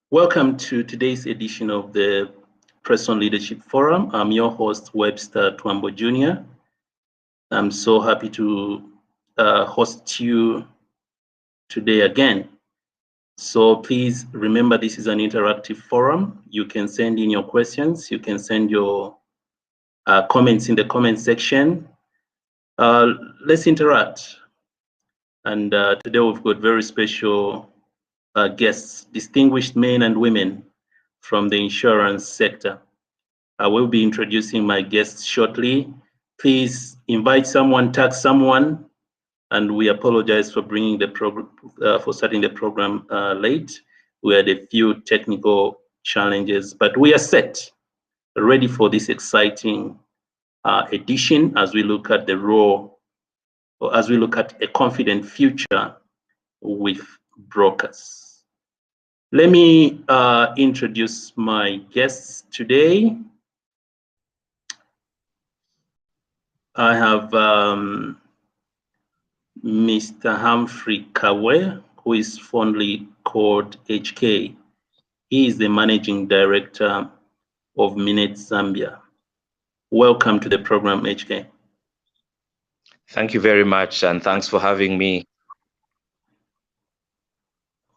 Welcome to today's edition of the Presson Leadership Forum. I'm your host, Webster Twaambo Jr. I'm so happy to host you today again. So please remember, this is an interactive forum. You can send in your questions. You can send your comments in the comment section. Let's interact. And today we've got very special guests, distinguished men and women from the insurance sector. I will be introducing my guests shortly. Please invite someone, tag someone, and we apologize for bringing the program, for starting the program late. We had a few technical challenges, but we are set, ready for this exciting edition as we look at the role, or as we look at a confident future with brokers. Let me introduce my guests today. I have Mr. Humphrey Kabwe, who is fondly called HK. He is the Managing Director of Minet, Zambia. Welcome to the program, HK. Thank you very much, and thanks for having me.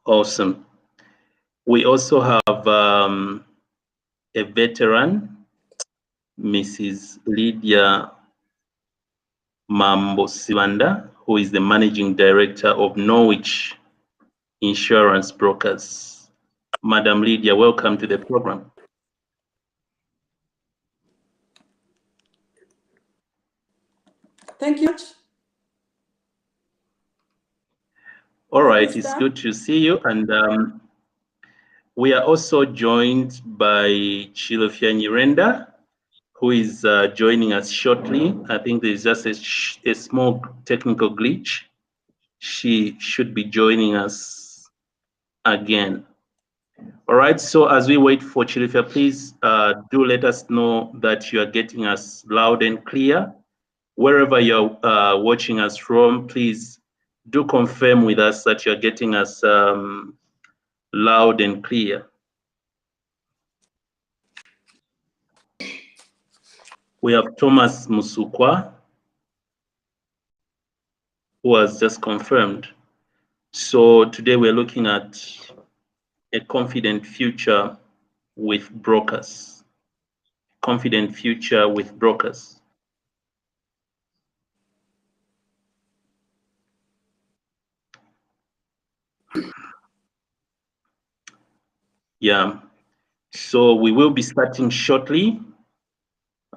Awesome. We also have a veteran, Mrs. Lydiah Maambo Sibanda, who is the Managing Director of Norwich Insurance Brokers. Madam Lydiah, welcome to the program. Thank you. All right, it's good to see you. And we are also joined by Chilufya Nyirenda, who is joining us shortly. I think there's just a small technical glitch. She should be joining us again. All right, so as we wait for Chilufya, please do let us know that you are getting us loud and clear. Wherever you're watching us from, please do confirm with us that you're getting us loud and clear. We have Thomas Musukwa, who has just confirmed. So today we're looking at a confident future with brokers. Confident future with brokers. Yeah, so we will be starting shortly,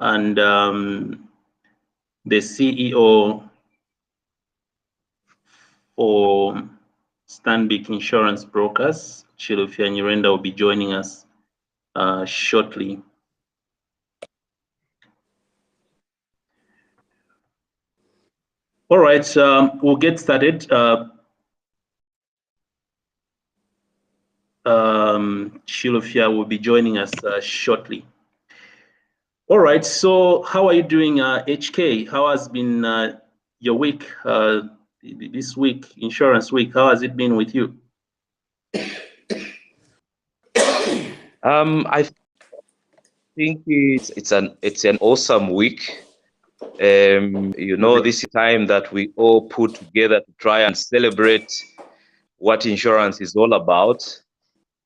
and the CEO for Stanbic Insurance Brokers, Chilufya Nyirenda, will be joining us shortly. All right, we'll get started. Chilufya will be joining us shortly. All right, so how are you doing, HK? How has been your week, this week, insurance week? How has it been with you? I think it's an awesome week. You know, this is time that we all put together to try and celebrate what insurance is all about,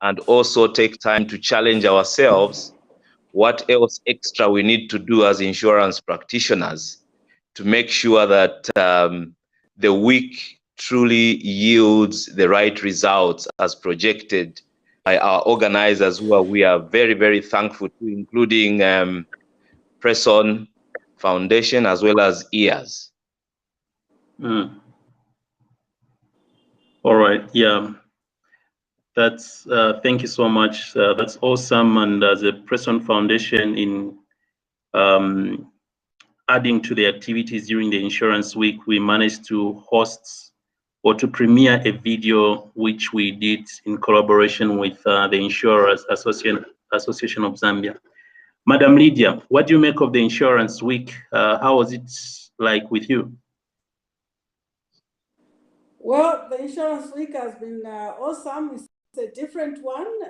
and also take time to challenge ourselves what else extra we need to do as insurance practitioners to make sure that the week truly yields the right results as projected by our organizers, who we are very, very thankful to, including Presson Foundation as well as EARS. All right, yeah. That's thank you so much. That's awesome. And as a Presson Foundation, in adding to the activities during the Insurance Week, we managed to host or to premiere a video which we did in collaboration with the Insurers Association of Zambia. Madam Lydiah, what do you make of the Insurance Week? How was it like with you? Well, the Insurance Week has been awesome. a different one,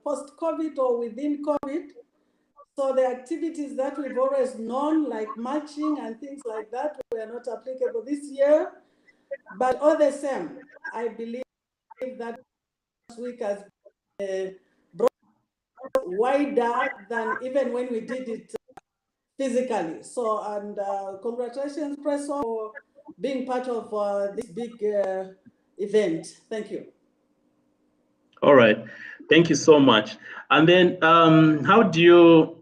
post-COVID or within COVID. So the activities that we've always known, like marching and things like that, were not applicable this year. But all the same, I believe that this week has been brought wider than even when we did it physically. So, and congratulations, Presson, for being part of this big event. Thank you. All right. Thank you so much. And then how do you...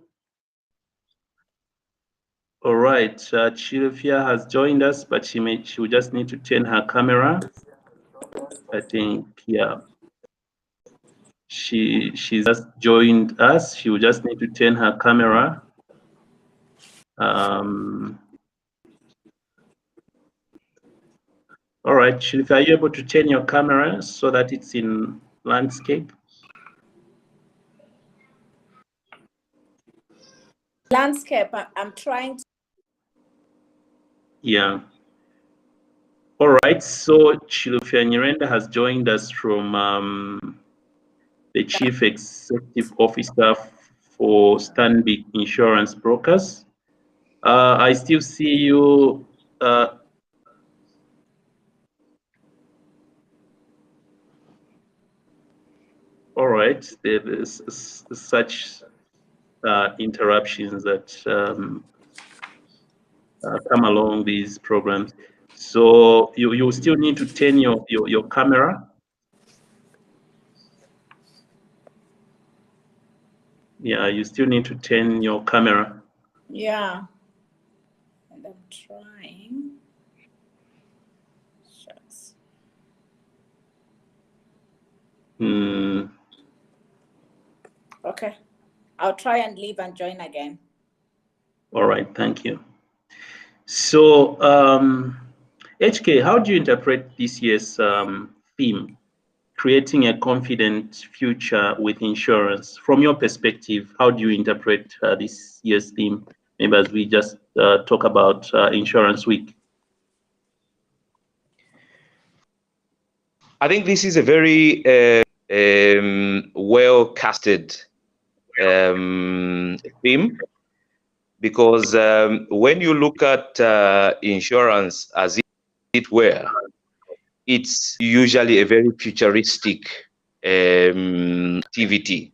All right, Chilufya has joined us, but she will just need to turn her camera. I think, yeah. She's just joined us. She will just need to turn her camera. All right, Chilufya, are you able to turn your camera so that it's in landscape? Landscape, I'm trying to. Yeah. All right, so Chilufya Nyirenda has joined us from the Chief Executive Officer for Stanbic Insurance Brokers. I still see you. All right, there's such interruptions that come along these programs. So you still need to turn your camera. Yeah, you still need to turn your camera. Yeah, and I'm trying. Shucks. Okay, I'll try and leave and join again. All right, thank you. So, HK, how do you interpret this year's theme, creating a confident future with insurance? From your perspective, how do you interpret this year's theme? Maybe as we just talk about Insurance Week. I think this is a very well-casted theme, because when you look at insurance as it were, it's usually a very futuristic activity,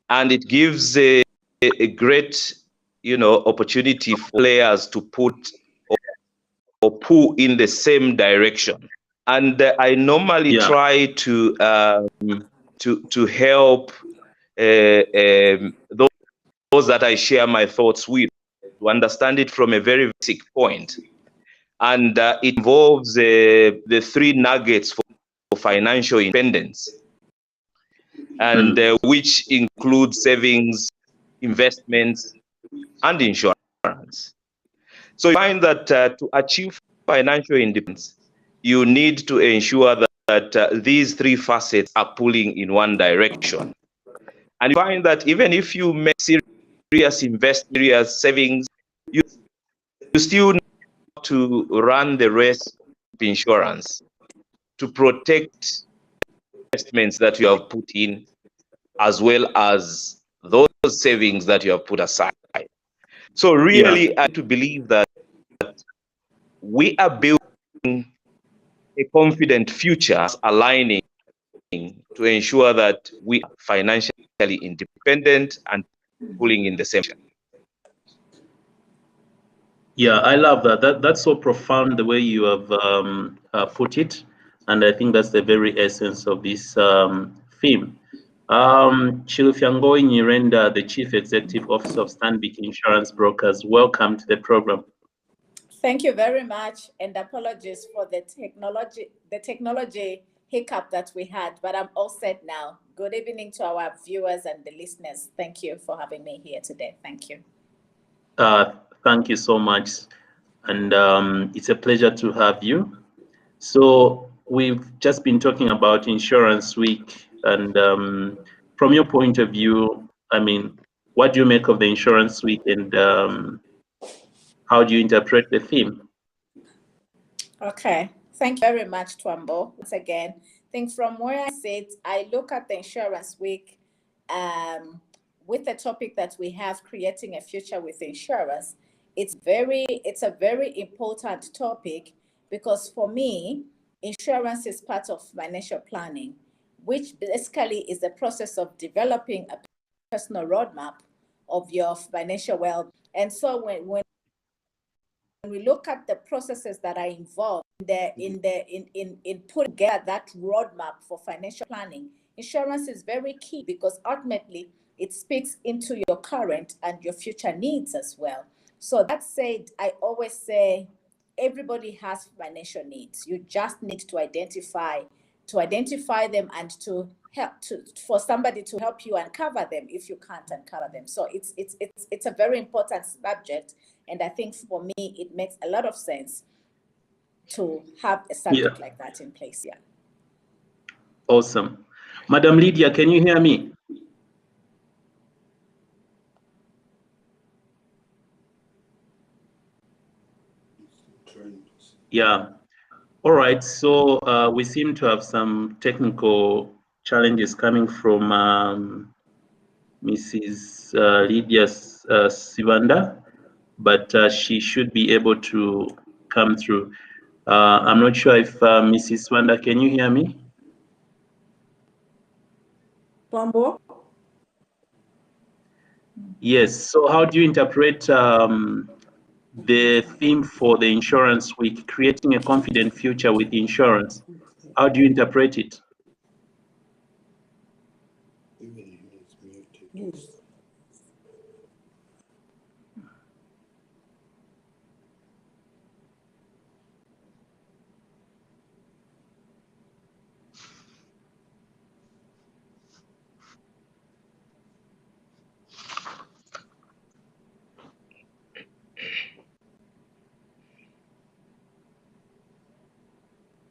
and it gives a great, opportunity for players to put or pull in the same direction. And I normally try to help those that I share my thoughts with to understand it from a very basic point. And it involves the 3 nuggets for financial independence, and which include savings, investments, and insurance. So you find that to achieve financial independence, you need to ensure that these 3 facets are pulling in one direction. And you find that even if you make serious investments, serious savings, you still need to run the rest of insurance to protect investments that you have put in, as well as those savings that you have put aside. So really, I to believe that we are building a confident future, aligning to ensure that we are financially independent and pulling in the same direction. Yeah, I love that. That's so profound the way you have put it, and I think that's the very essence of this theme. Chilufya Nyirenda, the Chief Executive Officer of Stanbic Insurance Brokers, welcome to the program. Thank you very much, and apologies for the technology hiccup that we had, but I'm all set now. Good evening to our viewers and the listeners. Thank you for having me here today. Thank you. Thank you so much, and it's a pleasure to have you. So we've just been talking about Insurance Week, and from your point of view, I mean, what do you make of the Insurance Week, and how do you interpret the theme? Okay, thank you very much, Twaambo. Once again, think from where I sit, I look at the Insurance Week with the topic that we have, creating a future with insurance. It's a very important topic, because for me, insurance is part of financial planning, which basically is the process of developing a personal roadmap of your financial well-being. And so when we look at the processes that are involved in putting together that roadmap for financial planning, insurance is very key, because ultimately it speaks into your current and your future needs as well. So that said, I always say everybody has financial needs. You just need to identify them, and to help for somebody to help you uncover them if you can't uncover them. So it's a very important subject, and I think for me it makes a lot of sense to have a subject like that in place. Yeah. Awesome. Madam Lydiah, can you hear me? Yeah. All right. So we seem to have some technical challenges coming from Mrs. Lydiah Sibanda, but she should be able to come through. I'm not sure if Mrs. Sibanda, can you hear me? Twaambo? Yes. So how do you interpret the theme for the Insurance Week, creating a confident future with insurance? How do you interpret it? Yes.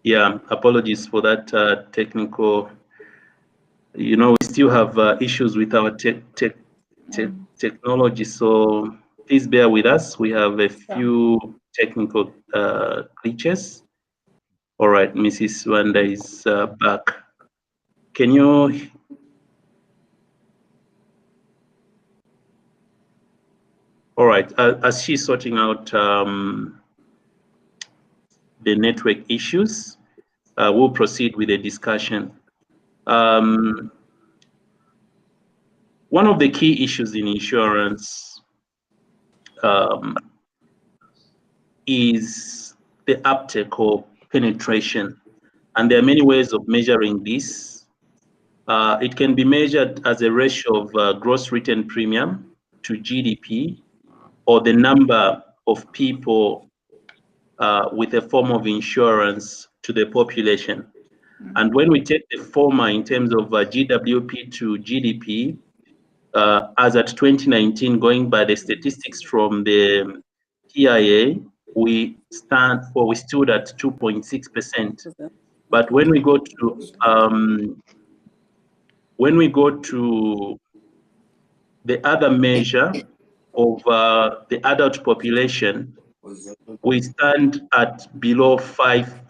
Yeah, apologies for that technical. You know, we still have issues with our technology, so please bear with us. We have a few technical glitches. All right, Mrs. Wanda is back. Can you? All right, as she's sorting out the network issues, we'll proceed with the discussion. One of the key issues in insurance is the uptake or penetration, and there are many ways of measuring this. It can be measured as a ratio of gross written premium to GDP, or the number of people with a form of insurance to the population. And when we take the former in terms of GWP to GDP, as at 2019, going by the statistics from the TIA, we stood at 2.6%. But when we go to the other measure of the adult population, we stand at below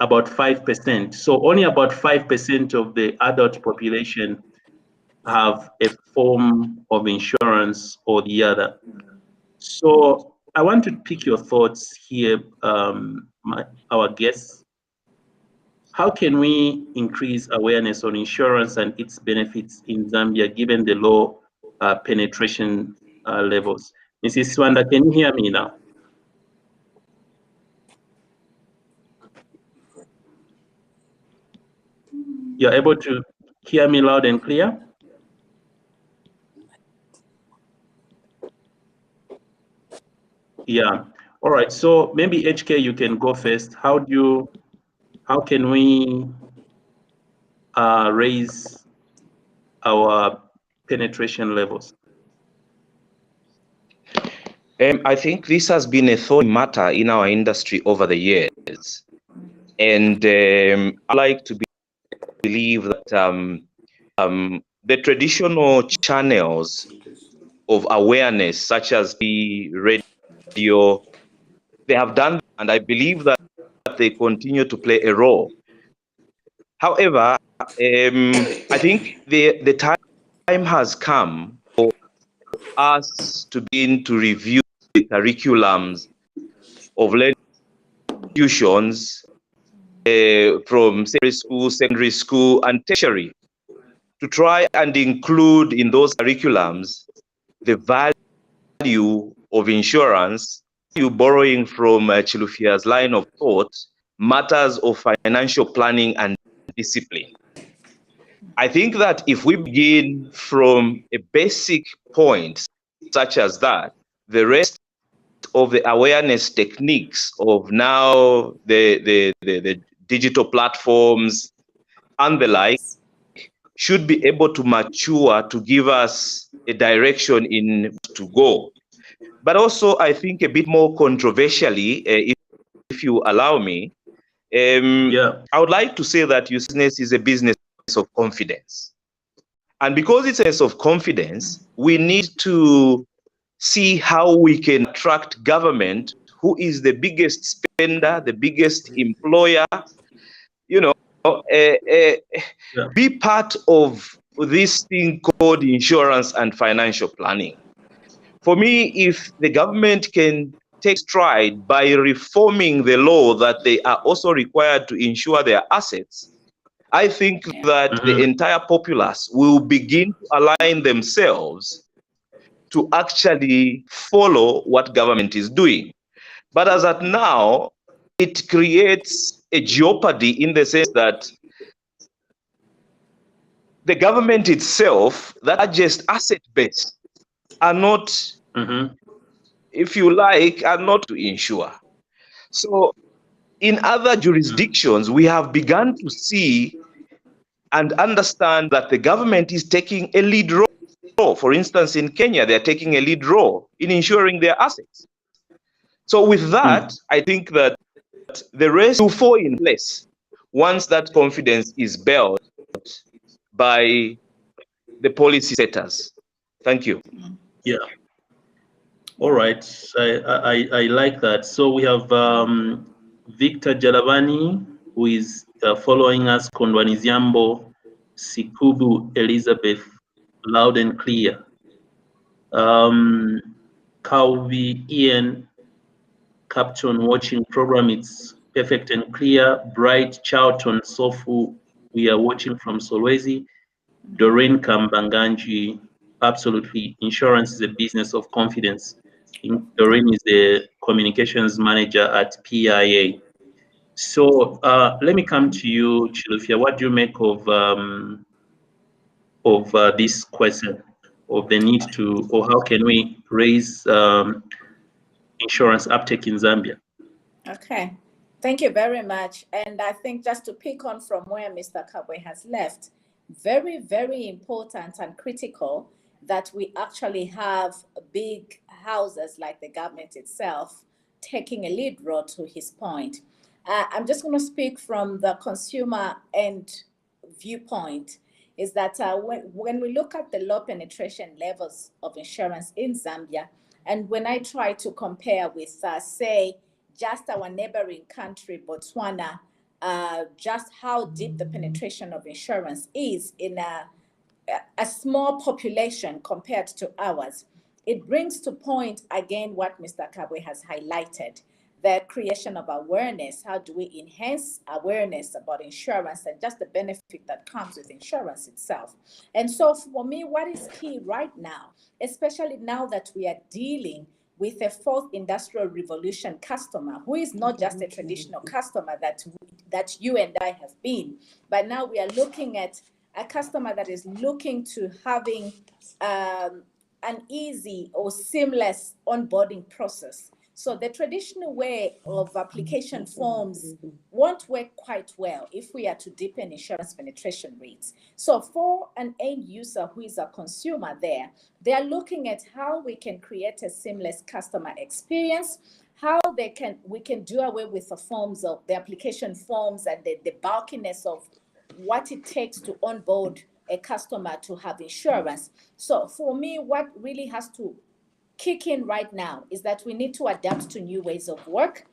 about 5%. So only about 5% of the adult population have a form of insurance or the other. So I want to pick your thoughts here, our guests. How can we increase awareness on insurance and its benefits in Zambia, given the low penetration levels? Mrs. Swanda, can you hear me now? You're able to hear me loud and clear? Yeah. All right. So maybe HK, you can go first. How can we raise our penetration levels? I think this has been a thorny matter in our industry over the years, and I like to believe that the traditional channels of awareness, such as the radio, they have done, and I believe that they continue to play a role. However, I think the time has come for us to begin to review the curriculums of learning institutions from secondary school, and tertiary, to try and include in those curriculums the value of insurance, you borrowing from Chilufya's line of thought, matters of financial planning and discipline. I think that if we begin from a basic point such as that, the rest of the awareness techniques of now the digital platforms and the like should be able to mature to give us a direction in to go. But also, I think a bit more controversially, if you allow me, I would like to say that business is a business of confidence. And because it's a business of confidence, we need to see how we can attract government, who is the biggest spender, the biggest employer, you know, be part of this thing called insurance and financial planning. For me, if the government can take stride by reforming the law that they are also required to insure their assets, I think that the entire populace will begin to align themselves to actually follow what government is doing. But as at now, it creates a jeopardy in the sense that the government itself, that are just asset-based, are not, if you like, are not to insure. So in other jurisdictions, we have begun to see and understand that the government is taking a lead role. For instance, in Kenya, they're taking a lead role in insuring their assets. So with that, I think that the rest will fall in place once that confidence is built by the policy setters. Thank you. Yeah. All right. I like that. So we have Victor Jalavani, who is following us, Kondwani Ziambo, Sikubu Elizabeth, loud and clear. Calvi Ian, Captain watching program, it's perfect and clear. Bright Charlton Sofu, we are watching from Solwezi. Doreen Kambanganji, absolutely. Insurance is a business of confidence. Doreen is the communications manager at PIA. So let me come to you, Chilufya. What do you make of this question of the need to, or how can we raise insurance uptake in Zambia? Okay, thank you very much. And I think just to pick on from where Mr. Kabwe has left, very, very important and critical that we actually have big houses like the government itself taking a lead role, to his point. I'm just going to speak from the consumer end viewpoint, is that when we look at the low penetration levels of insurance in Zambia, and when I try to compare with, say, just our neighboring country, Botswana, just how deep the penetration of insurance is in a small population compared to ours, it brings to point again what Mr. Kabwe has highlighted, the creation of awareness. How do we enhance awareness about insurance and just the benefit that comes with insurance itself? And so for me, what is key right now, especially now that we are dealing with a fourth industrial revolution customer, who is not just a traditional customer that you and I have been, but now we are looking at a customer that is looking to having an easy or seamless onboarding process. So the traditional way of application forms won't work quite well if we are to deepen insurance penetration rates. So for an end user who is a consumer there, they are looking at how we can create a seamless customer experience, how we can do away with the forms of the application forms and the bulkiness of what it takes to onboard a customer to have insurance. So for me, what really has to kick in right now is that we need to adapt to new ways of work.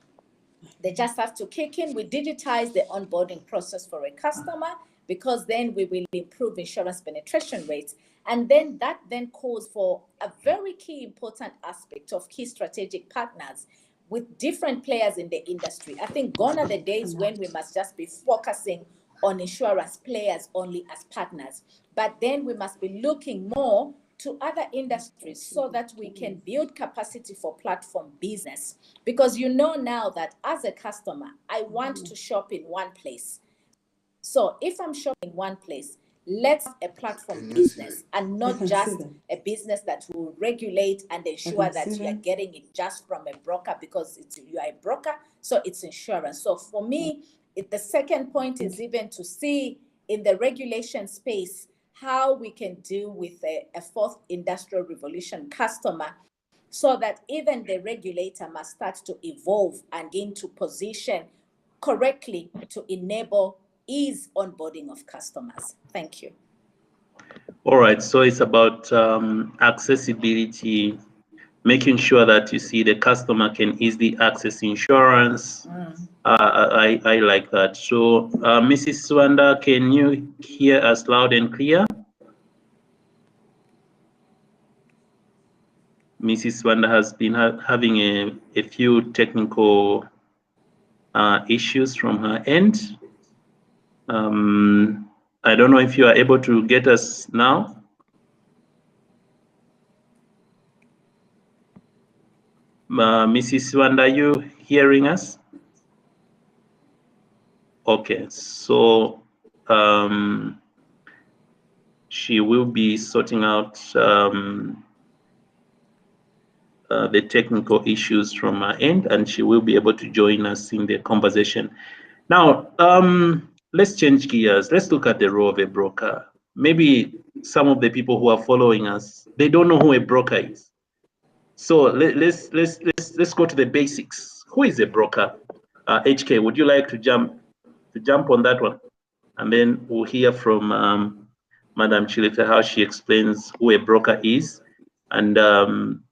They just have to kick in. We digitize the onboarding process for a customer. because then we will improve insurance penetration rates. And then that then calls for a very key important aspect of key strategic partners with different players in the industry. I think gone are the days when we must just be focusing on insurance players only as partners, but then we must be looking more to other industries so that we can build capacity for platform business. Because you know now that as a customer, I want to shop in one place. So if I'm shopping in one place, let's have a platform business and not just a business that will regulate and ensure that you are getting it just from a broker because you are a broker, so it's insurance. So for me, the second point is even to see in the regulation space how we can deal with a fourth industrial revolution customer, so that even the regulator must start to evolve and into position correctly to enable ease onboarding of customers. Thank you. All right, so it's about accessibility, making sure that you see the customer can easily access insurance. I like that. So Mrs. Sibanda, can you hear us loud and clear? Mrs. Sibanda has been having a few technical issues from her end. I don't know if you are able to get us now. Mrs. Sibanda, are you hearing us? Okay, so she will be sorting out the technical issues from her end, and she will be able to join us in the conversation. Now, let's change gears. Let's look at the role of a broker. Maybe some of the people who are following us, they don't know who a broker is. So let's go to the basics. Who is a broker? HK, would you like to jump on that one? And then we'll hear from Madam Chilufya how she explains who a broker is. And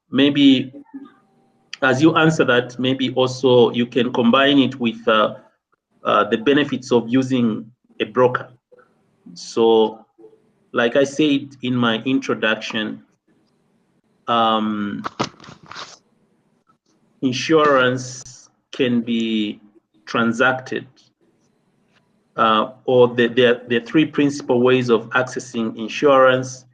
maybe as you answer that, maybe also you can combine it with the benefits of using a broker. So, like I said in my introduction, insurance can be transacted, or there are three principal ways of accessing insurance: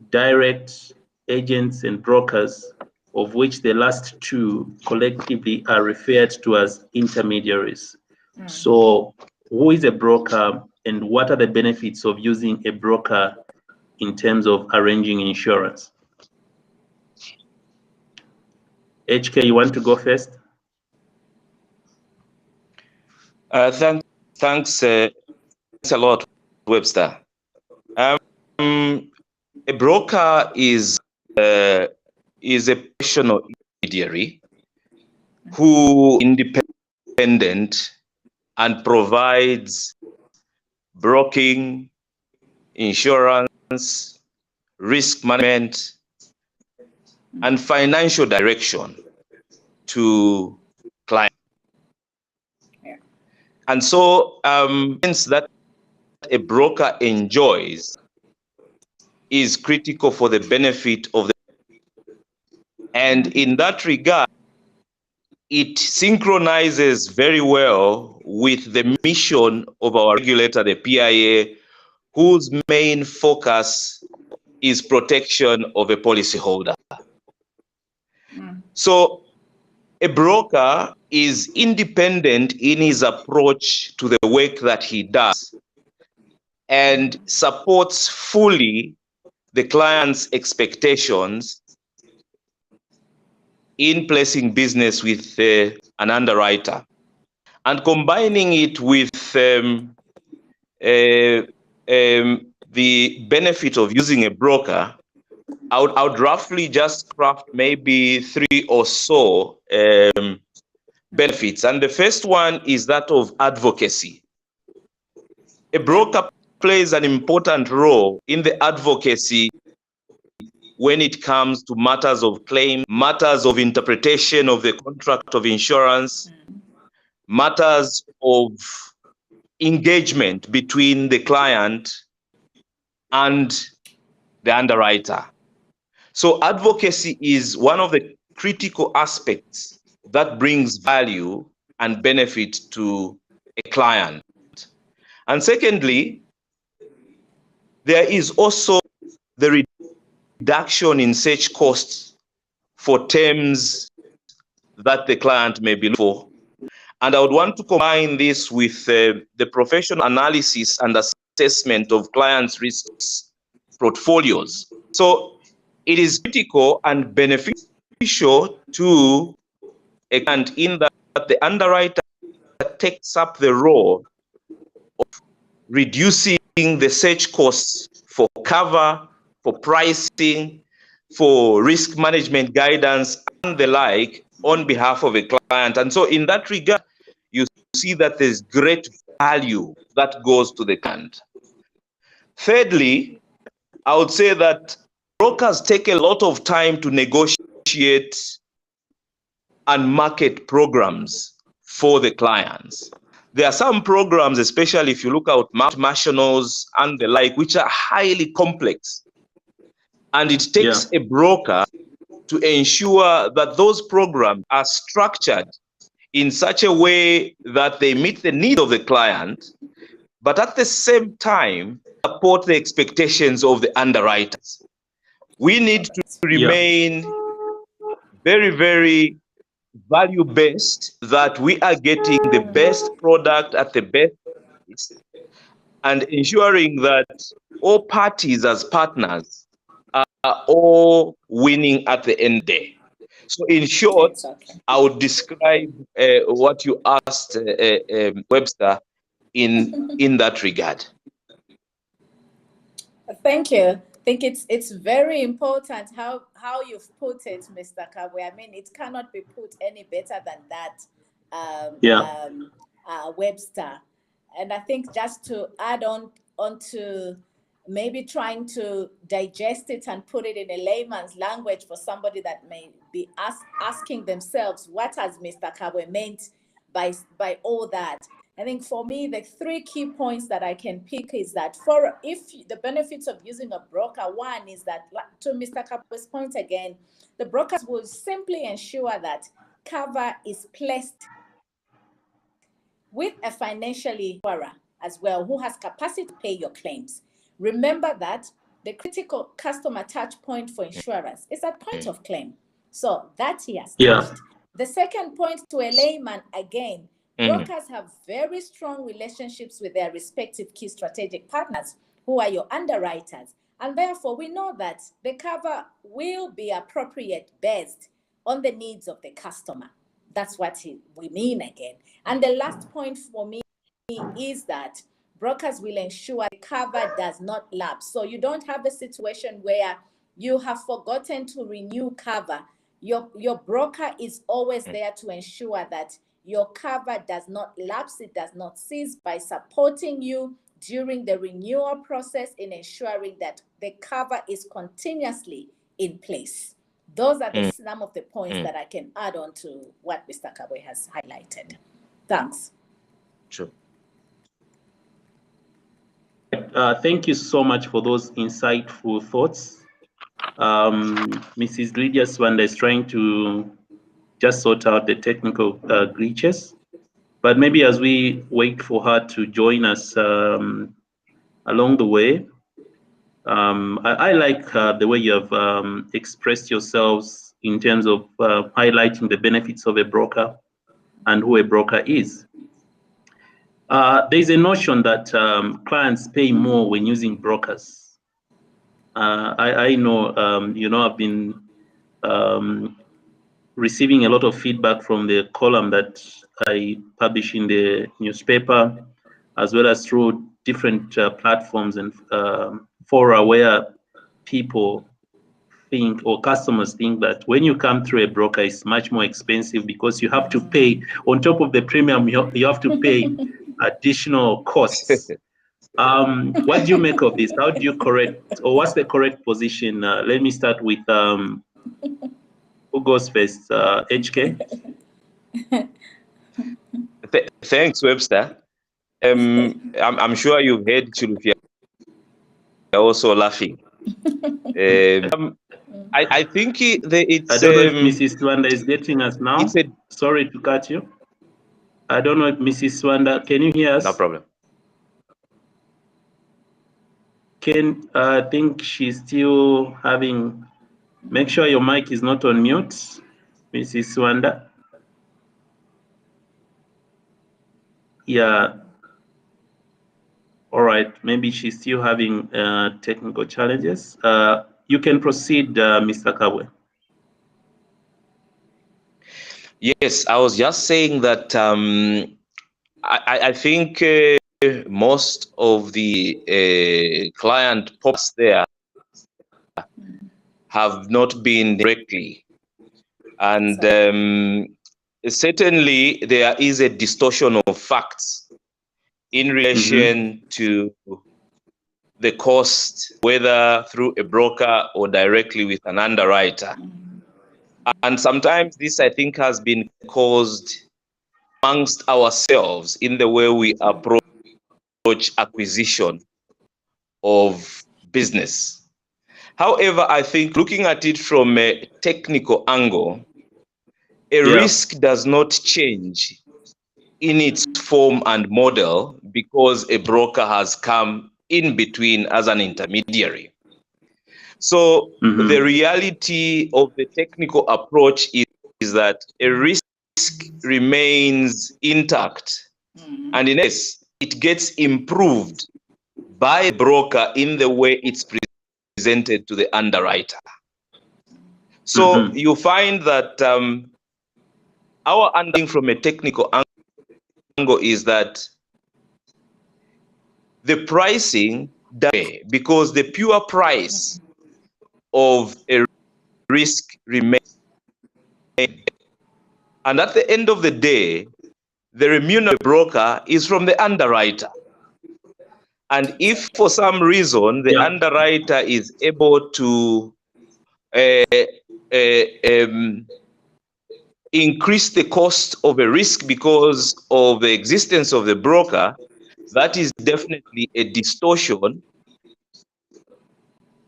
direct, agents, and brokers, of which the last two collectively are referred to as intermediaries. So who is a broker and what are the benefits of using a broker in terms of arranging insurance? HK, you want to go first? Thanks a lot, Webster. A broker is a professional intermediary who is independent and provides broking, insurance, risk management, and financial direction to clients. And so, that a broker enjoys is critical for the benefit of the. And in that regard, it synchronizes very well with the mission of our regulator, the PIA, whose main focus is protection of a policyholder. So a broker is independent in his approach to the work that he does and supports fully the client's expectations in placing business with an underwriter, and combining it with the benefit of using a broker. I would roughly just craft maybe three or so benefits. And the first one is that of advocacy. A broker plays an important role in the advocacy when it comes to matters of claim, matters of interpretation of the contract of insurance, matters of engagement between the client and the underwriter. So advocacy is one of the critical aspects that brings value and benefit to a client. And secondly, there is also the reduction in search costs for terms that the client may be looking for. And I would want to combine this with the professional analysis and assessment of clients' risks portfolios. So it is critical and beneficial to a client in that the underwriter takes up the role of reducing the search costs for cover, for pricing, for risk management guidance, and the like on behalf of a client. And so in that regard, you see that there's great value that goes to the client. Thirdly, I would say that brokers take a lot of time to negotiate and market programs for the clients. There are some programs, especially if you look at multinationals and the like, which are highly complex. And it takes a broker to ensure that those programs are structured in such a way that they meet the need of the client, but at the same time, support the expectations of the underwriters. We need to remain very, very value-based, that we are getting the best product at the best price, and ensuring that all parties as partners are all winning at the end day. So in short, I would describe what you asked Webster in that regard. Thank you. I think it's very important how you've put it, Mr. Kabwe. I mean, it cannot be put any better than that, Webster. And I think just to add on to maybe trying to digest it and put it in a layman's language for somebody that may be asking themselves, what has Mr. Kabwe meant by all that? I think for me, the three key points that I can pick is that if the benefits of using a broker, one is that, to Mr. Kabwe's point again, the brokers will simply ensure that cover is placed with a financially insurer as well, who has capacity to pay your claims. Remember that the critical customer touch point for insurers is at point of claim. So that he has touched. The second point, to a layman, again, brokers have very strong relationships with their respective key strategic partners, who are your underwriters. And therefore, we know that the cover will be appropriate based on the needs of the customer. That's what we mean again. And the last point for me is that brokers will ensure the cover does not lapse. So you don't have a situation where you have forgotten to renew cover. Your broker is always there to ensure that your cover does not lapse, it does not cease, by supporting you during the renewal process in ensuring that the cover is continuously in place. Those are some of the points that I can add on to what Mr. Kabwe has highlighted. Thanks. Sure. Thank you so much for those insightful thoughts. Mrs. Lydiah Sibanda is trying to just sort out the technical glitches, but maybe as we wait for her to join us along the way, I like the way you have expressed yourselves in terms of highlighting the benefits of a broker and who a broker is. There's a notion that clients pay more when using brokers. I know, I've been receiving a lot of feedback from the column that I publish in the newspaper, as well as through different platforms and fora where people think, or customers think, that when you come through a broker, it's much more expensive because you have to pay, on top of the premium, you have to pay additional costs. What do you make of this? How do you correct, or what's the correct position? Let me start with who goes first? HK? Thanks, Webster. I'm sure you've heard Chilufya also laughing. I think it's. I don't know if Mrs. Swanda is getting us now. Sorry to cut you. I don't know if Mrs. Swanda, can you hear us? No problem. I think she's still having. Make sure your mic is not on mute, Mrs. Swanda. Yeah. All right. Maybe she's still having technical challenges. You can proceed, Mr. Kabwe. Yes, I was just saying that I think most of the client pops there have not been directly, and certainly there is a distortion of facts in relation to the cost, whether through a broker or directly with an underwriter. And sometimes this, I think, has been caused amongst ourselves in the way we approach acquisition of business. However, I think looking at it from a technical angle, a risk does not change in its form and model because a broker has come in between as an intermediary. So the reality of the technical approach is that a risk remains intact, and in essence, it gets improved by the broker in the way it's presented to the underwriter. So you find that our understanding from a technical angle is that the pricing, because the pure price of a risk remains, and at the end of the day, the remuneration broker is from the underwriter. And if for some reason the underwriter is able to increase the cost of a risk because of the existence of the broker, that is definitely a distortion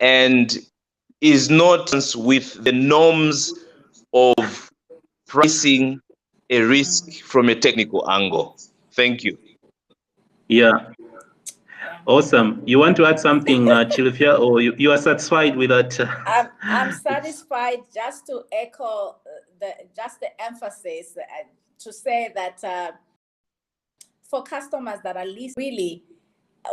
and is not with the norms of pricing a risk from a technical angle. Thank you. Yeah. Awesome. You want to add something, Chilufya, or you are satisfied with that? I'm satisfied. Just to echo the emphasis to say that for customers that are least really,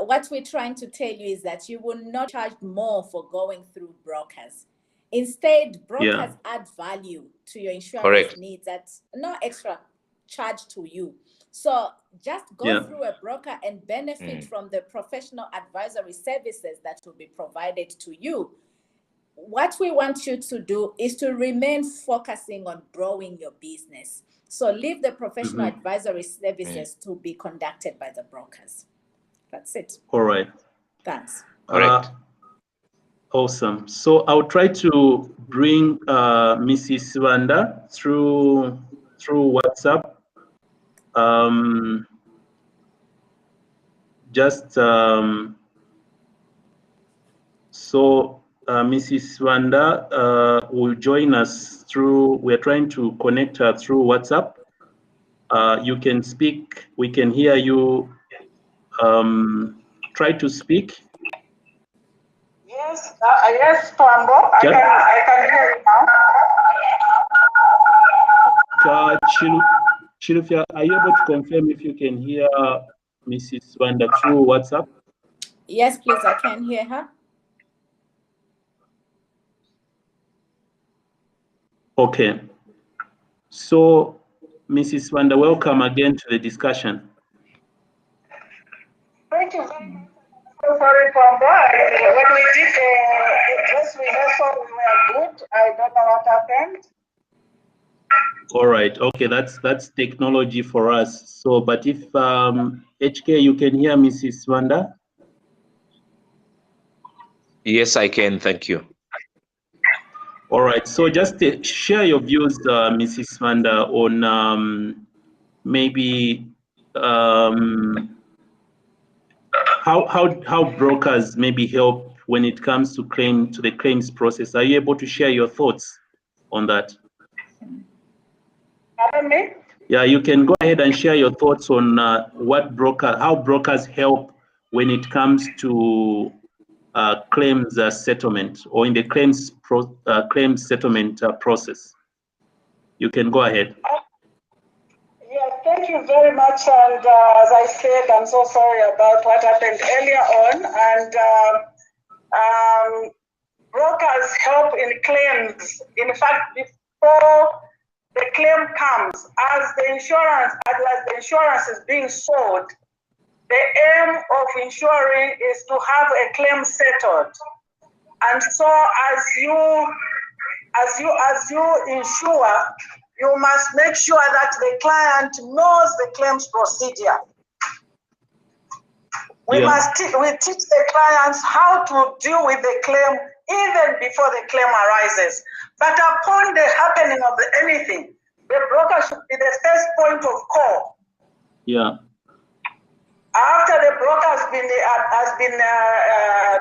what we're trying to tell you is that you will not charge more for going through brokers. Instead, brokers add value to your insurance needs at no extra charge to you. So just go through a broker and benefit from the professional advisory services that will be provided to you. What we want you to do is to remain focusing on growing your business. So leave the professional advisory services to be conducted by the brokers. That's it. All right. Thanks. Correct. Awesome. So I'll try to bring Mrs. Sibanda through WhatsApp. So Mrs. Swanda will join us through, we're trying to connect her through WhatsApp. You can speak, we can hear you. Try to speak. Yes, yes, Twaambo. I can hear you now. Chilufya, are you able to confirm if you can hear Mrs. Swanda through WhatsApp? Yes, please, I can hear her. Okay. So, Mrs. Swanda, welcome again to the discussion. Thank you very much. So sorry, Twaambo. When we did the dress rehearsal, we were good. I don't know what happened. All right. Okay, that's technology for us. So, but if HK, you can hear Mrs. Swanda? Yes, I can. Thank you. All right. So just share your views, Mrs. Swanda, on maybe how brokers maybe help when it comes to the claims process. Are you able to share your thoughts on that? Pardon me? Yeah, you can go ahead and share your thoughts on how brokers help when it comes to claims settlement, or in the claims settlement process. You can go ahead. Yes, thank you very much. And as I said, I'm so sorry about what happened earlier on. And brokers help in claims. In fact, before the claim comes, as the insurance is being sold, the aim of insuring is to have a claim settled. And so as you insure, you must make sure that the client knows the claims procedure. We teach the clients how to deal with the claim even before the claim arises. But upon the happening of anything, the broker should be the first point of call. Yeah. After the broker has been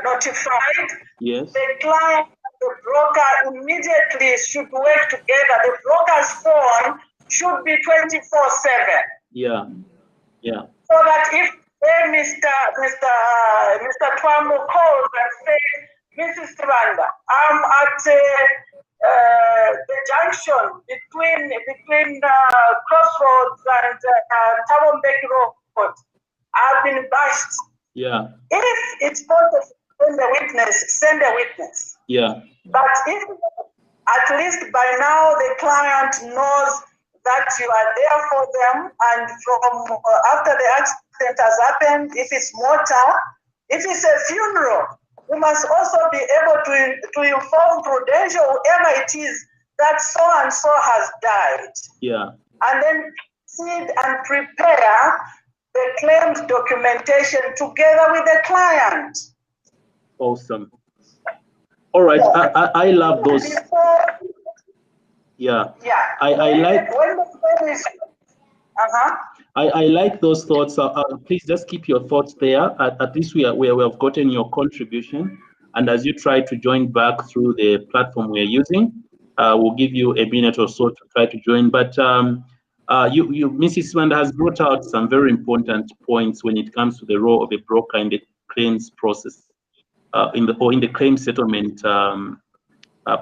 notified, yes, the client and the broker immediately should work together. The broker's phone should be 24/7. Yeah. Yeah. So that if Mr. Twaambo calls and says, Mrs. Sibanda, I'm at the junction between Crossroads and Twaambo Road. I've been bashed. Yeah. If it's possible to send a witness. Yeah. But if at least by now the client knows that you are there for them, and from after the accident has happened, if it's mortar, if it's a funeral, we must also be able to inform Prudential, whoever it is, that so and so has died. Yeah. And then proceed and prepare the claims documentation together with the client. Awesome. All right. I love those. Yeah. Yeah. I like. When the claim is, I like those thoughts. Please just keep your thoughts there. At least we have gotten your contribution. And as you try to join back through the platform we are using, we'll give you a minute or so to try to join. But Mrs. Sibanda has brought out some very important points when it comes to the role of a broker in the claims process, in the claim settlement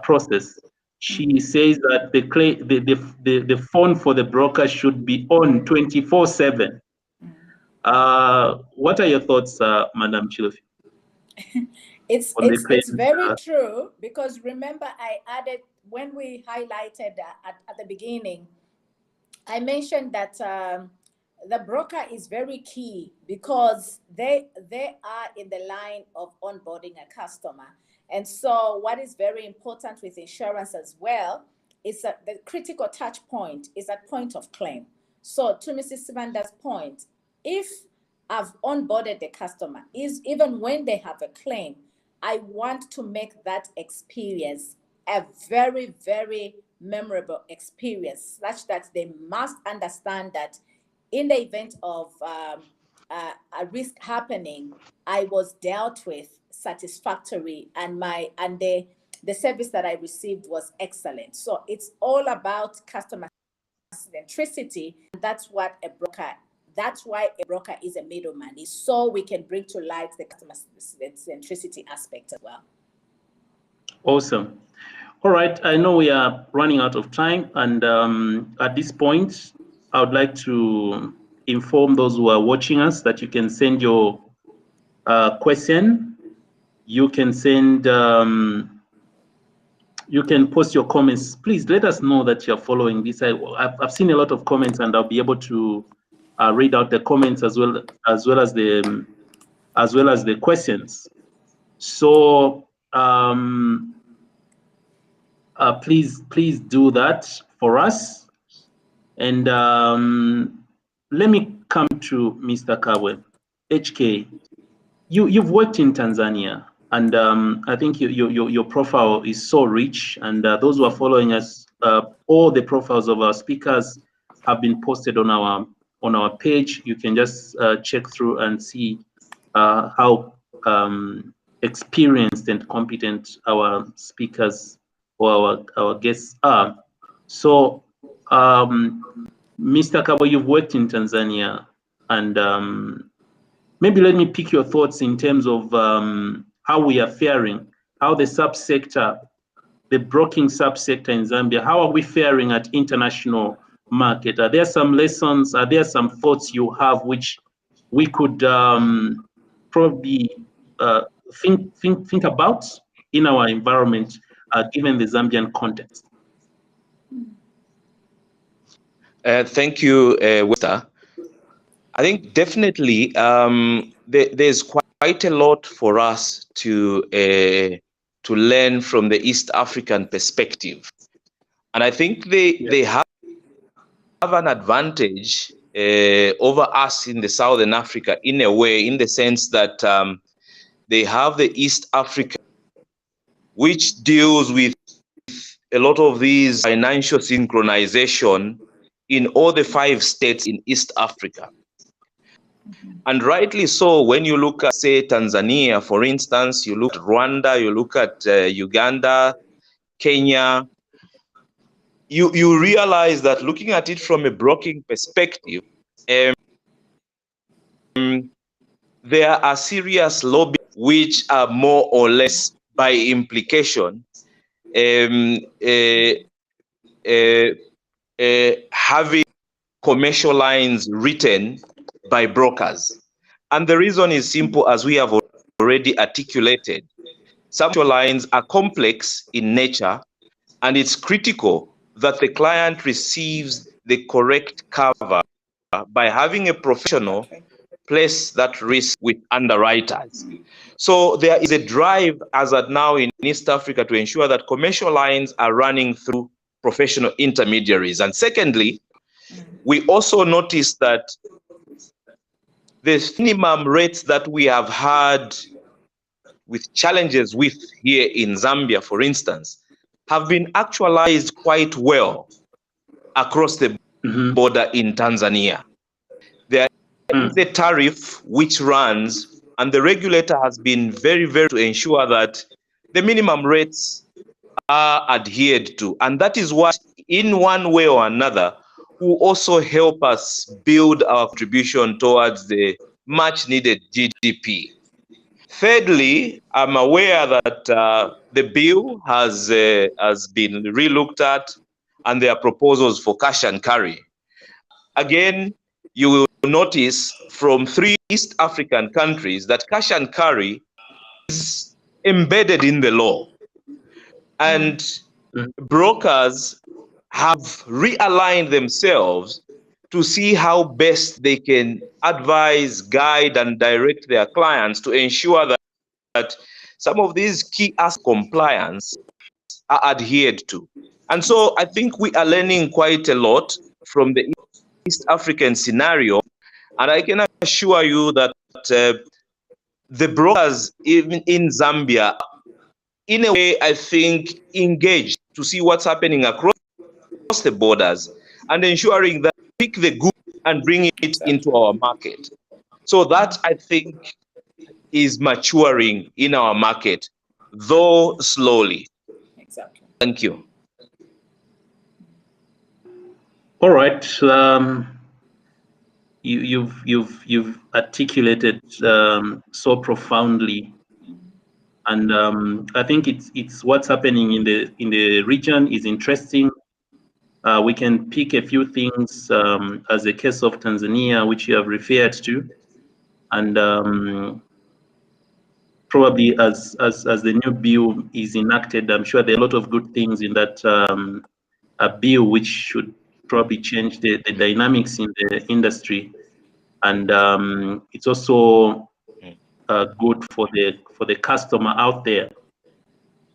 process. She says that the phone for the broker should be on 24/7. What are your thoughts, Madam Chilufya? It's very true, because remember I added, when we highlighted at the beginning, I mentioned that the broker is very key, because they are in the line of onboarding a customer. And so what is very important with insurance as well is that the critical touch point is at point of claim. So to Mrs. Sibanda's point, if I've onboarded the customer, even when they have a claim, I want to make that experience a very, very memorable experience, such that they must understand that in the event of a risk happening, I was dealt with satisfactory, and the service that I received was excellent. So it's all about customer centricity, and that's why a broker is a middleman, is so we can bring to light the customer centricity aspect as well. Awesome. All right, I know we are running out of time, and at this point, I would like to inform those who are watching us that you can send your question. You can send, you can post your comments. Please let us know that you're following this. I've seen a lot of comments, and I'll be able to read out the comments as well as the questions. So please do that for us. And let me come to Mr. Kabwe. HK, you've worked in Tanzania, and I think your profile is so rich, and those who are following us, all the profiles of our speakers have been posted on our page. You can just check through and see how experienced and competent our speakers or our guests are. So, Mr. Kabwe, you've worked in Tanzania, and maybe let me pick your thoughts in terms of how we are faring, how the subsector, the broking subsector in Zambia, how are we faring at international market? Are there some lessons, are there some thoughts you have which we could probably think about in our environment, given the Zambian context? Thank you, Webster. I think definitely there's quite a lot for us to learn from the East African perspective, and I think they have an advantage over us in the Southern Africa in a way, in the sense that they have the East Africa, which deals with a lot of these financial synchronization in all the 5 states in East Africa. And rightly so, when you look at, say, Tanzania, for instance, you look at Rwanda, you look at Uganda, Kenya, you realize that looking at it from a broking perspective, there are serious lobbies which are more or less by implication having commercial lines written by brokers. And the reason is simple, as we have already articulated. Some lines are complex in nature, and it's critical that the client receives the correct cover by having a professional place that risk with underwriters. So there is a drive as at now in East Africa to ensure that commercial lines are running through professional intermediaries. And secondly, we also noticed that the minimum rates that we have had with challenges with here in Zambia, for instance, have been actualized quite well across the border in Tanzania. There is a tariff which runs, and the regulator has been very to ensure that the minimum rates are adhered to. And that is what, in one way or another, will also help us build our contribution towards the much needed GDP. Thirdly, I'm aware that the bill has been relooked at, and there are proposals for cash and carry. Again, you will notice from 3 East African countries that cash and carry is embedded in the law. And brokers have realigned themselves to see how best they can advise, guide, and direct their clients to ensure that some of these key aspects of compliance are adhered to. And so I think we are learning quite a lot from the East African scenario, and I can assure you that the brokers even in Zambia, in a way, I think, engaged to see what's happening across the borders and ensuring that we pick the good and bring it into our market. So that, I think, is maturing in our market, though slowly. Exactly. Thank you. All right. You've articulated so profoundly, and I think it's what's happening in the region is interesting. We can pick a few things as a case of Tanzania, which you have referred to, and probably as the new bill is enacted, I'm sure there are a lot of good things in that bill which should probably change the dynamics in the industry, and it's also good for the customer out there.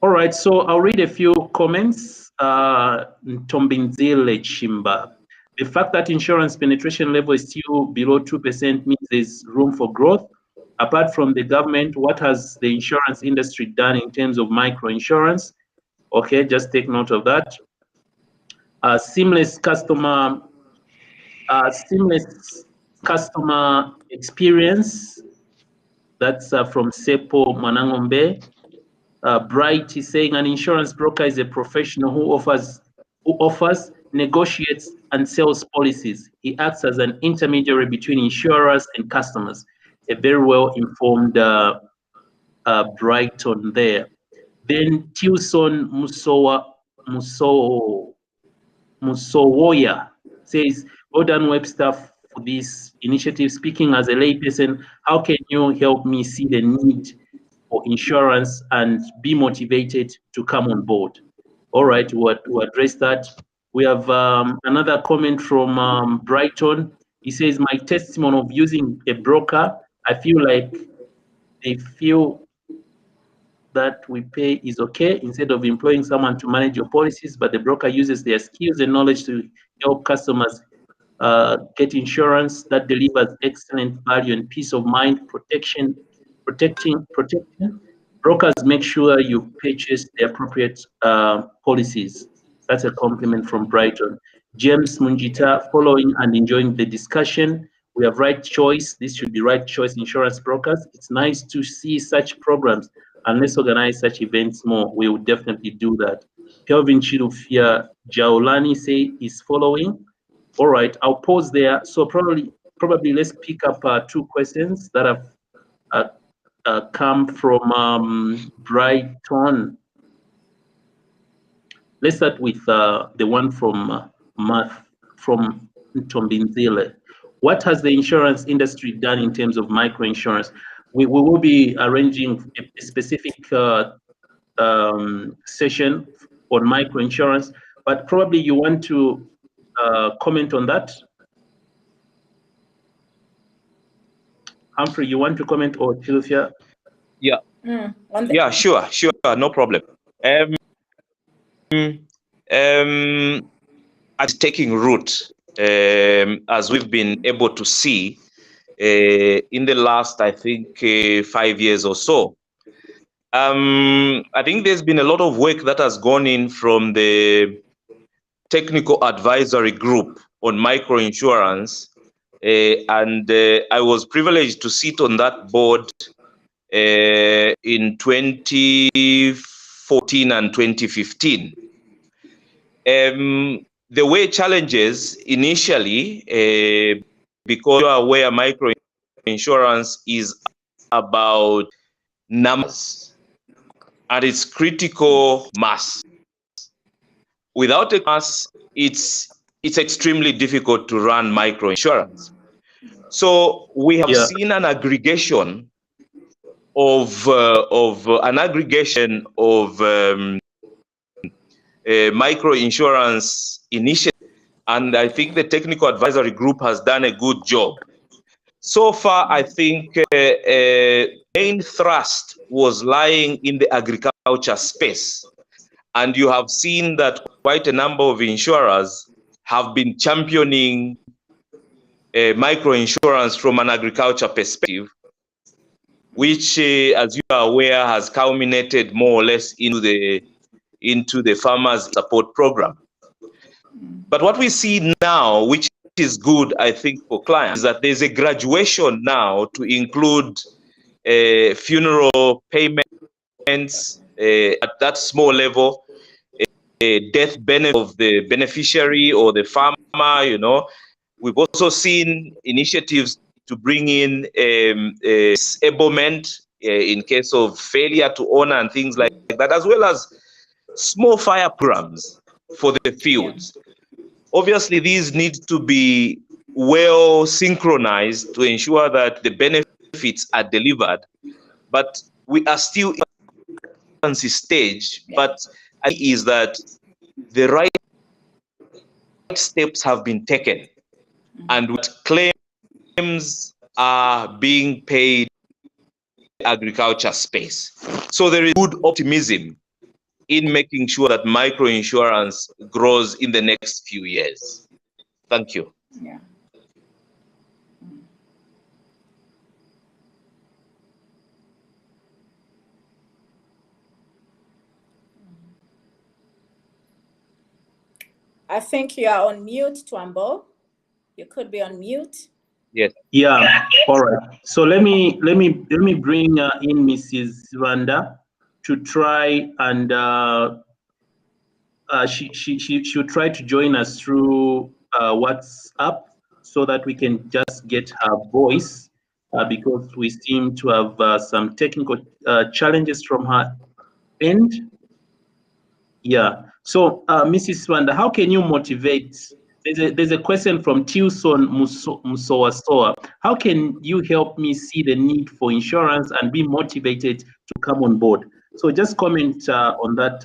All right, so I'll read a few comments. Ntombinzile Chimba. The fact that insurance penetration level is still below 2% means there's room for growth. Apart from the government, what has the insurance industry done in terms of micro insurance? Okay, just take note of that. Seamless customer experience. That's from Sepo Manangombe. Bright is saying an insurance broker is a professional who offers, negotiates, and sells policies. He acts as an intermediary between insurers and customers. A very well-informed Brighton there. Then Tilson Musowoya says, well done, Webster, for this initiative. Speaking as a layperson, how can you help me see the need for insurance and be motivated to come on board? All right, to address that, we have another comment from Brighton. He says, my testimony of using a broker, I feel like they feel that we pay is okay instead of employing someone to manage your policies, but the broker uses their skills and knowledge to help customers get insurance that delivers excellent value and peace of mind, protecting. Brokers make sure you purchase the appropriate policies. That's a compliment from Brighton. James Munjita, following and enjoying the discussion. We have Right Choice. This should be Right Choice Insurance Brokers. It's nice to see such programs, and let's organize such events more. We will definitely do that. Kelvin Chilufya Jaolani say is following. All right, I'll pause there. So probably let's pick up 2 questions that have come from Brighton. Let's start with the one from Ntombinzile. What has the insurance industry done in terms of microinsurance? We will be arranging a specific session on microinsurance, but probably you want to comment on that. Humphrey, you want to comment, or Chilufya? Yeah. Yeah, sure, no problem. It's taking root, as we've been able to see in the last, I think, 5 years or so. I think there's been a lot of work that has gone in from the technical advisory group on microinsurance, and I was privileged to sit on that board in 2014 and 2015. There were challenges initially because you are aware microinsurance is about numbers and its critical mass. Without a mass, it's extremely difficult to run microinsurance. So we have seen an aggregation of microinsurance initiative, and I think the technical advisory group has done a good job. So far, I think main thrust was lying in the agriculture space, and you have seen that quite a number of insurers have been championing microinsurance from an agriculture perspective, which, as you are aware, has culminated more or less into the farmers support program. But what we see now, which is good, I think, for clients, is that there's a graduation now to include funeral payments at that small level, death benefit of the beneficiary or the farmer. You know, we've also seen initiatives to bring in disablement in case of failure to honor and things like that, as well as small fire programs for the fields. Obviously, these need to be well synchronized to ensure that the benefits are delivered, but we are still in the infancy stage. But I think is that the right steps have been taken, and what claims are being paid in the agriculture space. So there is good optimism in making sure that microinsurance grows in the next few years. Thank you. Yeah. I think you are on mute, Twaambo. You could be on mute. Yes. Yeah. All right. So let me bring in Mrs. Nyirenda to try and she'll try to join us through WhatsApp so that we can just get her voice because we seem to have some technical challenges from her end. Yeah. So, Mrs. Sibanda, how can you motivate? There's a question from Tilson Musowasoa. How can you help me see the need for insurance and be motivated to come on board? So just comment on that,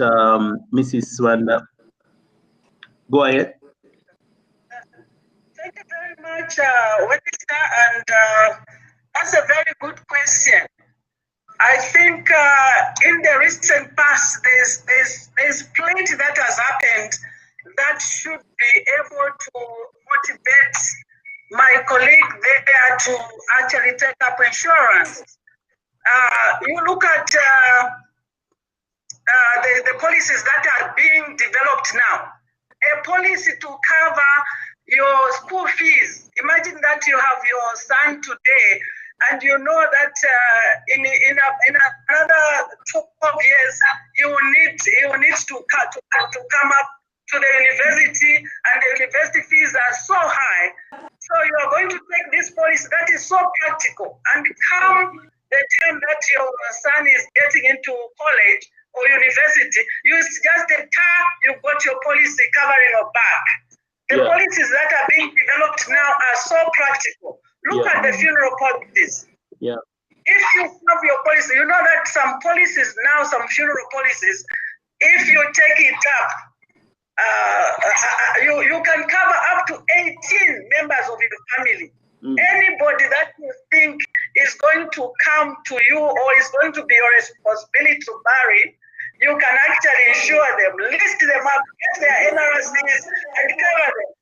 Mrs. Sibanda. Go ahead. Thank you very much, Webster, and that's a very good question. I think in the recent past, there's plenty that has happened that should be able to motivate my colleague there to actually take up insurance. You look at the policies that are being developed now. A policy to cover your school fees. Imagine that you have your son today, and you know that in another 12 years you will need to come up to the university, and the university fees are so high. So you are going to take this policy that is so practical, and come the time that your son is getting into college or university, you just the car, you got your policy covering your back. The policies that are being developed now are so practical. Look at the funeral policies. Yeah. If you have your policy, you know that some policies now, some funeral policies, if you take it up, you can cover up to 18 members of your family. Anybody that you think is going to come to you or is going to be your responsibility to bury, you can actually insure them, list them up, get their NRSs, and cover them.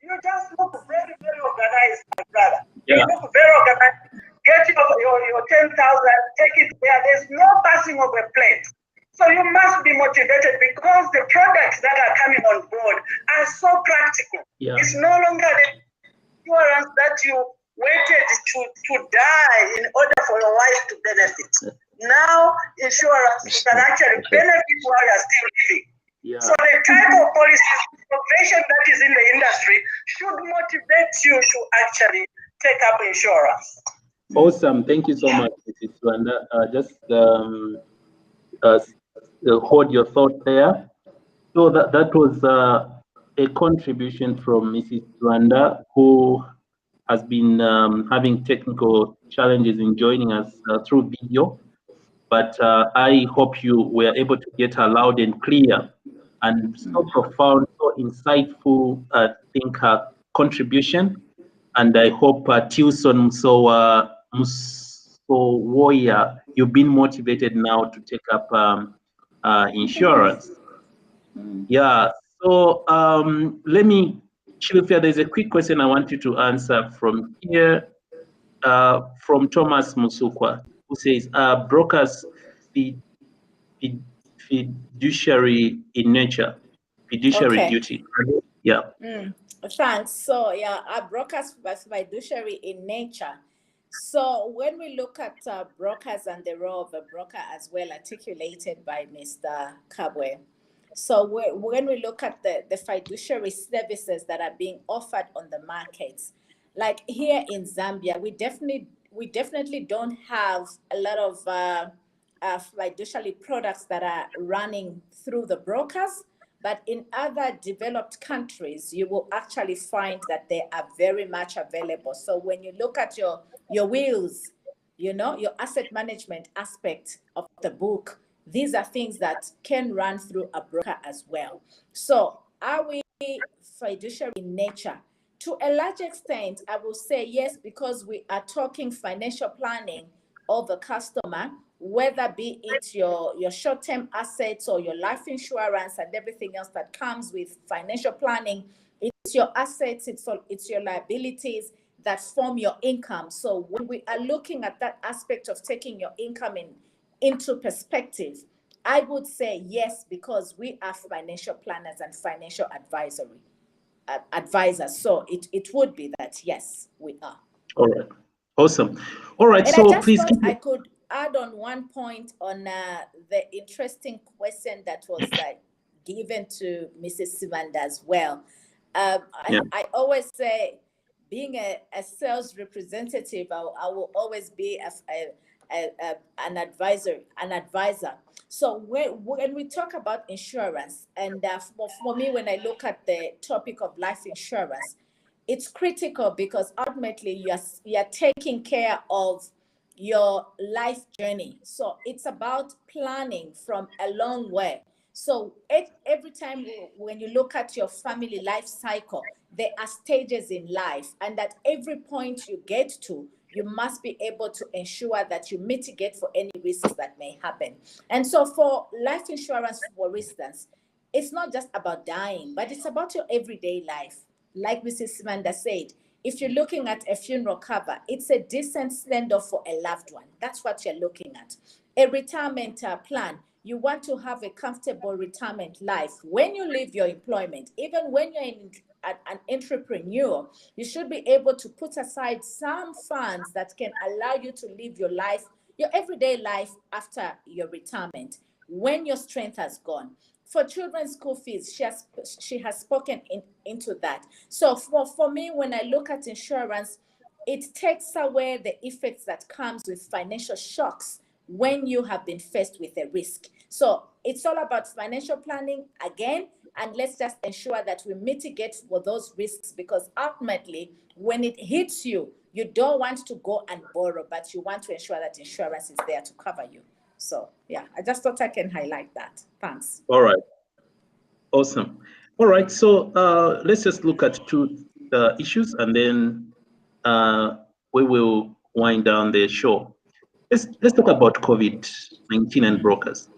You just look very, very organized, my brother. Yeah. You look very organized. Get your 10,000, take it there. There's no passing of a plate. So you must be motivated because the products that are coming on board are so practical. Yeah. It's no longer the insurance that you waited to die in order for your wife to benefit. Now, insurance can actually benefit while you're still living. Yeah. So the type of policy innovation that is in the industry should motivate you to actually take up insurance. Awesome. Thank you so much, Mrs. Nyirenda. Just hold your thought there. So that was a contribution from Mrs. Nyirenda, who has been having technical challenges in joining us through video. But I hope you were able to get her loud and clear, and so profound, so insightful, I think, her contribution. And I hope Tilson Musowoya, you've been motivated now to take up insurance. Yeah, so Chilufya, there's a quick question I want you to answer from here, from Thomas Musukwa, who says, brokers fiduciary in nature, fiduciary duty. Yeah. Thanks. So yeah, our brokers fiduciary in nature. So when we look at brokers and the role of a broker as well articulated by Mr. Kabwe. So when we look at the fiduciary services that are being offered on the markets, like here in Zambia, we definitely don't have a lot of fiduciary products that are running through the brokers. But in other developed countries, you will actually find that they are very much available. So when you look at your wills, your asset management aspect of the book, these are things that can run through a broker as well. So are we fiduciary in nature? To a large extent, I will say yes, because we are talking financial planning of the customer, whether be it your short-term assets or your life insurance and everything else that comes with financial planning. It's your assets, it's your liabilities that form your income. So when we are looking at that aspect of taking your income into perspective, I would say yes, because we are financial planners and financial advisory. advisors. So it would be that, yes, we are. All right. Awesome. All right. And So I just please thought I could add on one point on the interesting question that was given to Mrs. Sibanda as well. I always say, being a sales representative, I will always be an advisor. So when we talk about insurance, and for me, when I look at the topic of life insurance, it's critical because ultimately you are taking care of your life journey. So it's about planning from a long way. So every time when you look at your family life cycle, there are stages in life, and at every point you get to, you must be able to ensure that you mitigate for any risks that may happen. And so for life insurance, for instance, it's not just about dying, but it's about your everyday life. Like Mrs. Sibanda said, if you're looking at a funeral cover, it's a decent send-off for a loved one. That's what you're looking at. A retirement plan, you want to have a comfortable retirement life. When you leave your employment, even when you're an entrepreneur, you should be able to put aside some funds that can allow you to live your life, your everyday life after your retirement, when your strength has gone. For children's school fees, she has spoken into that. So for me, when I look at insurance, it takes away the effects that comes with financial shocks when you have been faced with a risk. So it's all about financial planning again, and let's just ensure that we mitigate for those risks, because ultimately, when it hits you, you don't want to go and borrow, but you want to ensure that insurance is there to cover you. So yeah, I just thought I can highlight that. Thanks. All right. Awesome. All right. So let's just look at two issues, and then we will wind down the show. Let's talk about COVID-19 and brokers.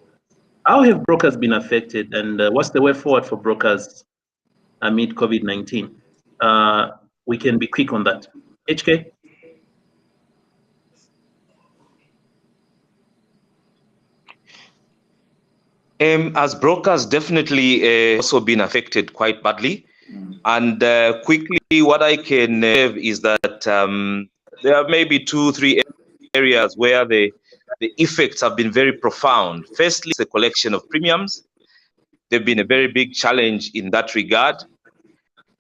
How have brokers been affected, and what's the way forward for brokers amid COVID-19? We can be quick on that. HK? As brokers, definitely also been affected quite badly. And quickly, what I can have is that there are maybe 2-3 areas where the effects have been very profound. Firstly, the collection of premiums. They've been a very big challenge in that regard.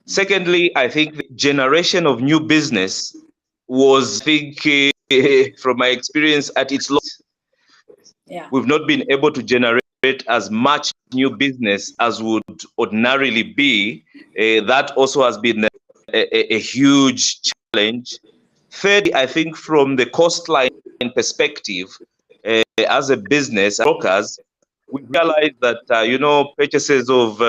Secondly, I think the generation of new business was, I think, from my experience, at its lowest. Yeah. We've not been able to generate as much new business as would ordinarily be. That also has been a huge challenge. Thirdly, I think from the cost line perspective, as a business, brokers, we realized that, purchases of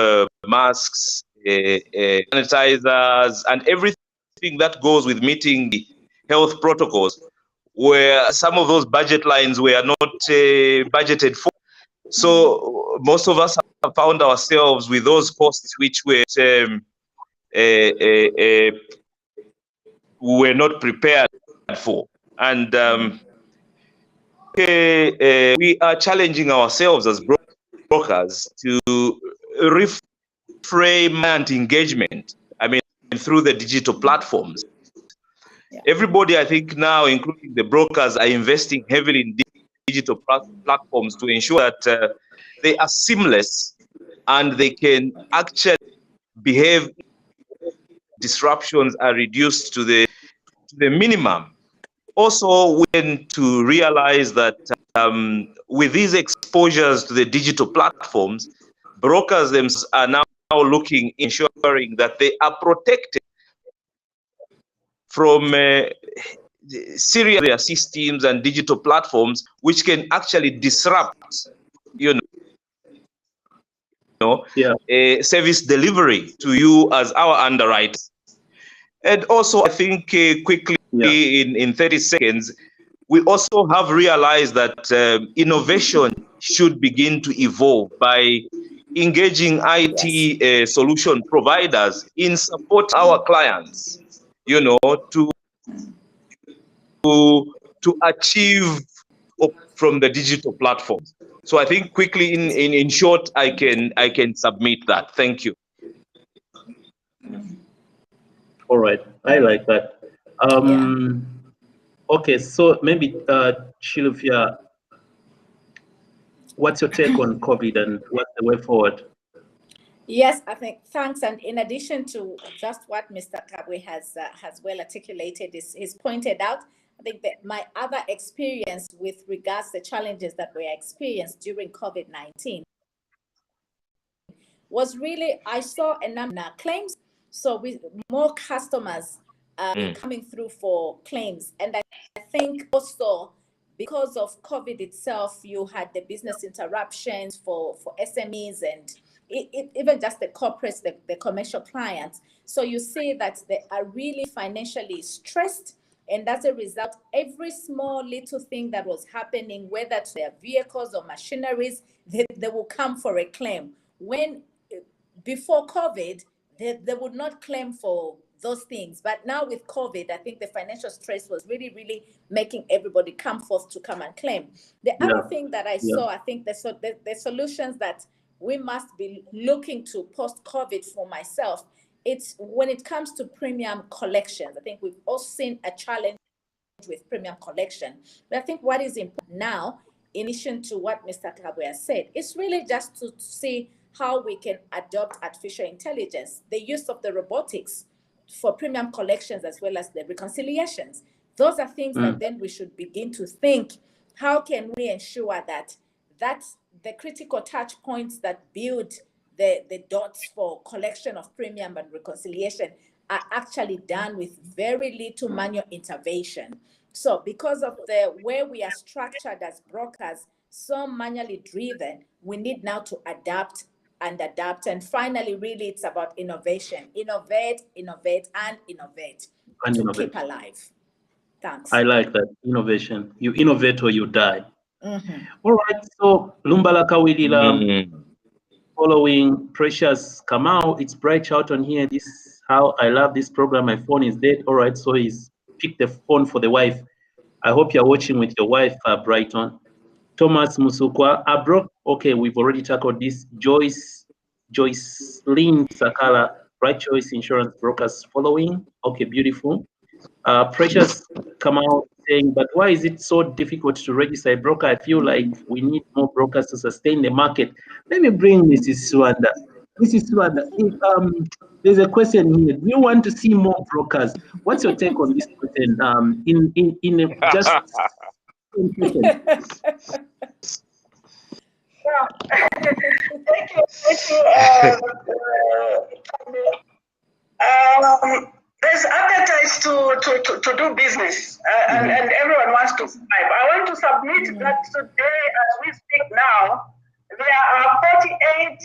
masks, sanitizers, and everything that goes with meeting the health protocols, where some of those budget lines were not budgeted for. So most of us have found ourselves with those costs which were not prepared for. And we are challenging ourselves as brokers to reframe and engagement, through the digital platforms. Yeah. Everybody, I think now, including the brokers, are investing heavily in digital platforms to ensure that they are seamless and they can actually behave. Disruptions are reduced to the minimum. Also, we need to realize that with these exposures to the digital platforms, brokers themselves are now looking, ensuring that they are protected from serious systems and digital platforms which can actually disrupt, service delivery to you as our underwriters. And also, I think quickly, in 30 seconds, we also have realized that innovation should begin to evolve by engaging IT solution providers in support our clients, to achieve from the digital platforms. So I think quickly, in short, I can submit that. Thank you. All right, I like that. Okay, so maybe Chilufya, what's your take on COVID and what's the way forward? Yes, I think thanks. And in addition to just what Mr. Kabwe has well articulated, he's pointed out, I think that my other experience with regards to the challenges that we experienced during COVID-19 was really, I saw a number of claims. So with more customers coming through for claims. And I think also because of COVID itself, you had the business interruptions for SMEs and even just the corporates, the commercial clients. So you see that they are really financially stressed. And as a result, every small little thing that was happening, whether to their vehicles or machineries, they will come for a claim. When before COVID, they would not claim for those things. But now with COVID, I think the financial stress was really, really making everybody come forth to come and claim. The other thing that I saw, I think the solutions that we must be looking to post-COVID for myself, it's when it comes to premium collections. I think we've all seen a challenge with premium collection. But I think what is important now, in addition to what Mr. Kabwe has said, is really just to see how we can adopt artificial intelligence, the use of the robotics for premium collections as well as the reconciliations. Those are things that then we should begin to think, how can we ensure that the critical touch points that build the dots for collection of premium and reconciliation are actually done with very little manual intervention. So because of the way we are structured as brokers, so manually driven, we need now to adapt. And finally, really, it's about innovation. Innovate, and innovate keep alive. Thanks. I like that. Innovation. You innovate or you die. All right. So, Lumbala Kawilila, following Precious Kamau, it's bright out on here. This is how I love this program. My phone is dead. All right. So, he's picked the phone for the wife. I hope you're watching with your wife, Brighton. Thomas Musukwa, Abrook, okay, we've already tackled this. Joyce Lynn Sakala, Right Choice Insurance Brokers following. Okay, beautiful. Precious come out saying, but why is it so difficult to register a broker? I feel like we need more brokers to sustain the market. Let me bring Mrs. Swanda. Mrs. Swanda, there's a question here. Do you want to see more brokers? What's your take on this question? Just Thank you. There's appetite to do business, and everyone wants to survive. I want to submit that today, as we speak now, there are 48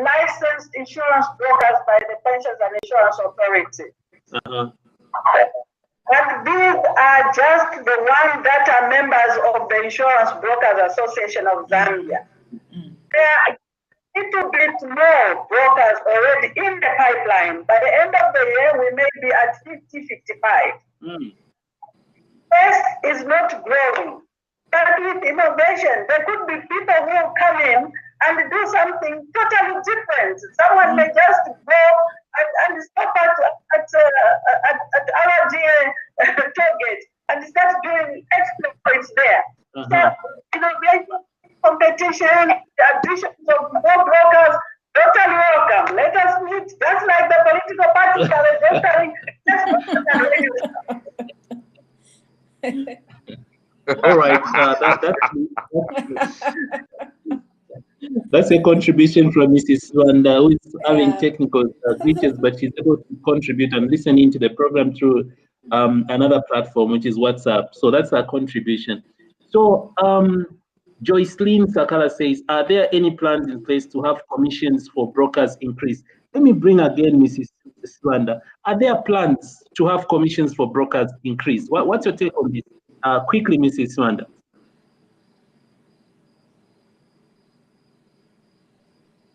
licensed insurance brokers by the Pensions and Insurance Authority. And these are just the ones that are members of the Insurance Brokers Association of Zambia. There are a little bit more brokers already in the pipeline. By the end of the year, we may be at 50-55. First is not growing. But with innovation, there could be people who will come in and do something totally different. Someone may just go and stop at our target and start doing exploits there. So, innovation, competition, the addition of more brokers, totally welcome. Let us meet, just like the political parties are registering. All right, that's a contribution from Mrs. Swanda, who is having technical glitches, but she's able to contribute and listening to the program through another platform, which is WhatsApp. So that's our contribution. So Joycelyn Sakala says, are there any plans in place to have commissions for brokers increase? Let me bring again Mrs. Swanda. Are there plans to have commissions for brokers increase? What's your take on this? Quickly, Mrs. Swanda.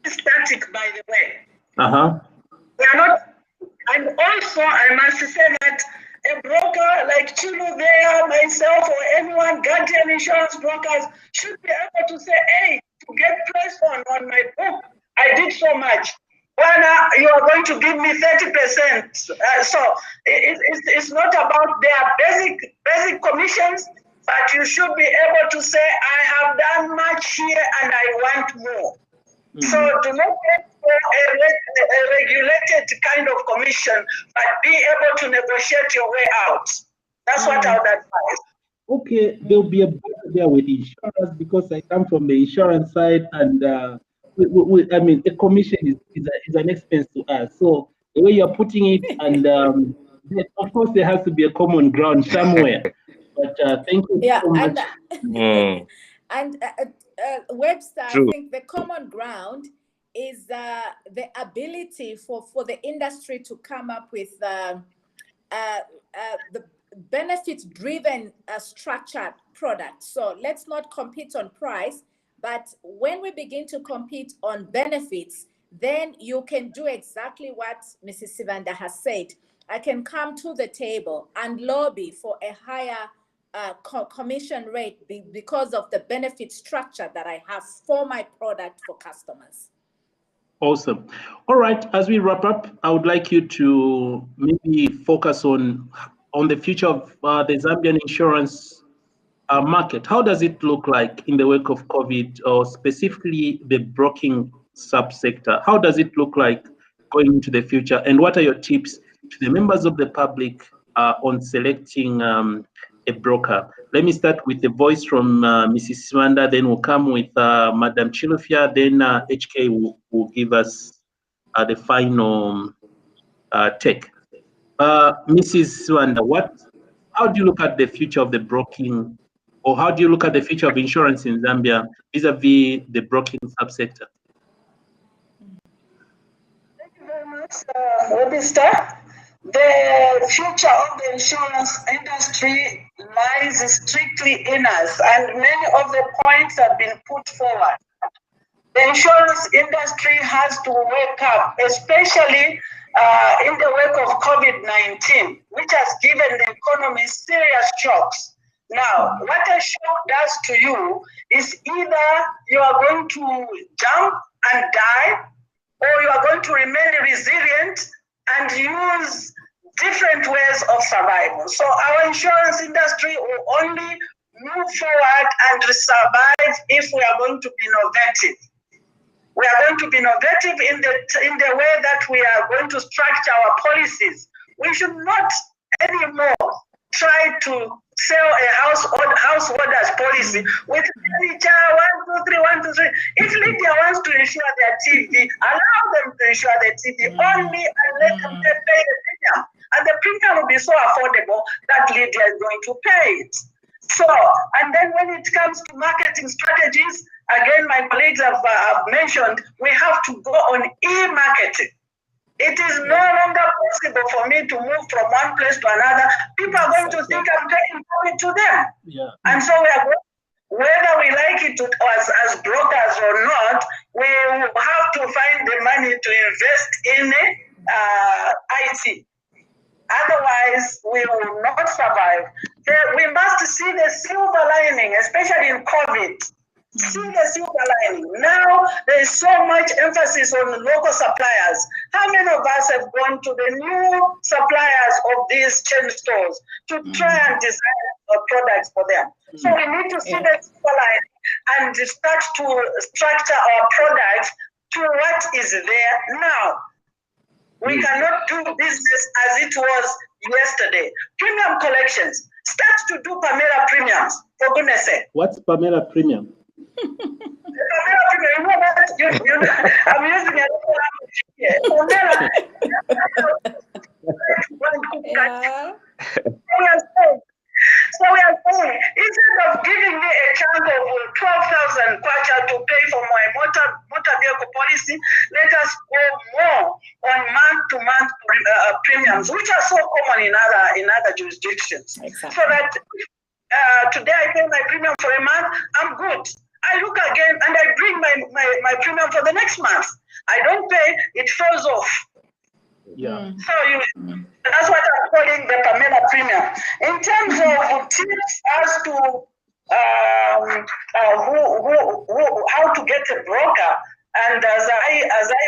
Static, by the way. We are not, and also I must say that a broker like Chilufya, myself, or anyone, Guardian Insurance Brokers, should be able to say, hey, to get Presson on my book, I did so much. you are going to give me 30%. So it's not about their basic commissions, but you should be able to say, I have done much here and I want more. So do not get a regulated kind of commission, but be able to negotiate your way out. That's what I would advise. Okay, there'll be a battle there with insurance because I come from the insurance side, and I mean, a commission is an expense to us. So the way you're putting it, and of course, there has to be a common ground somewhere. But thank you so much. And Webster, True. I think the common ground is the ability for the industry to come up with the benefit-driven structured product. So let's not compete on price, but when we begin to compete on benefits, then you can do exactly what Mrs. Sibanda has said. I can come to the table and lobby for a higher commission rate because of the benefit structure that I have for my product for customers. Awesome. All right, as we wrap up, I would like you to maybe focus on the future of the Zambian insurance market. How does it look like in the wake of COVID, or specifically the broking subsector? How does it look like going into the future? And what are your tips to the members of the public on selecting a broker? Let me start with the voice from Mrs. Sibanda, then we'll come with Madam Chilufya, then HK will give us the final take. Mrs. Sibanda, how do you look at the future of the broking, or how do you look at the future of insurance in Zambia vis-a-vis the broking subsector? Thank you very much, Webster. The future of the insurance industry lies strictly in us, and many of the points have been put forward. The insurance industry has to wake up, especially in the wake of COVID-19, which has given the economy serious shocks. Now, what a shock does to you is either you are going to jump and die, or you are going to remain resilient and use different ways of survival. So our insurance industry will only move forward and survive if we are going to be innovative. We are going to be innovative in the way that we are going to structure our policies. We should not anymore try to sell a householder's policy with 1, 2, 3, 1, 2, 3. If Lydiah wants to insure their TV, allow them to insure their TV only and let them pay the premium. And the premium will be so affordable that Lydiah is going to pay it. So, and then when it comes to marketing strategies, again, my colleagues have mentioned, we have to go on e-marketing. It is no longer possible for me to move from one place to another. People are going to think I'm taking money to them. Yeah. And so we are going, whether we like it as brokers or not, we have to find the money to invest in IT. Otherwise, we will not survive. We must see the silver lining, especially in COVID. See the silver lining. Now, there is so much emphasis on local suppliers. How many of us have gone to the new suppliers of these chain stores to try and design products for them? So we need to see the silver lining and start to structure our products to what is there now. We cannot do business as it was yesterday. Premium collections. Start to do Pamela premiums, for goodness sake. What's Pamela premium? Pamela premium, you know that? I'm using a local language here. Pamela. So we are saying, instead of giving me a chunk of 12,000 kwacha to pay for my motor vehicle policy, let us go more on month-to-month premiums, which are so common in other jurisdictions. Exactly. So that today I pay my premium for a month, I'm good. I look again and I bring my premium for the next month. I don't pay, it falls off. Yeah. So that's what I'm calling the Pamela premium. In terms of tips as to how to get a broker, And as I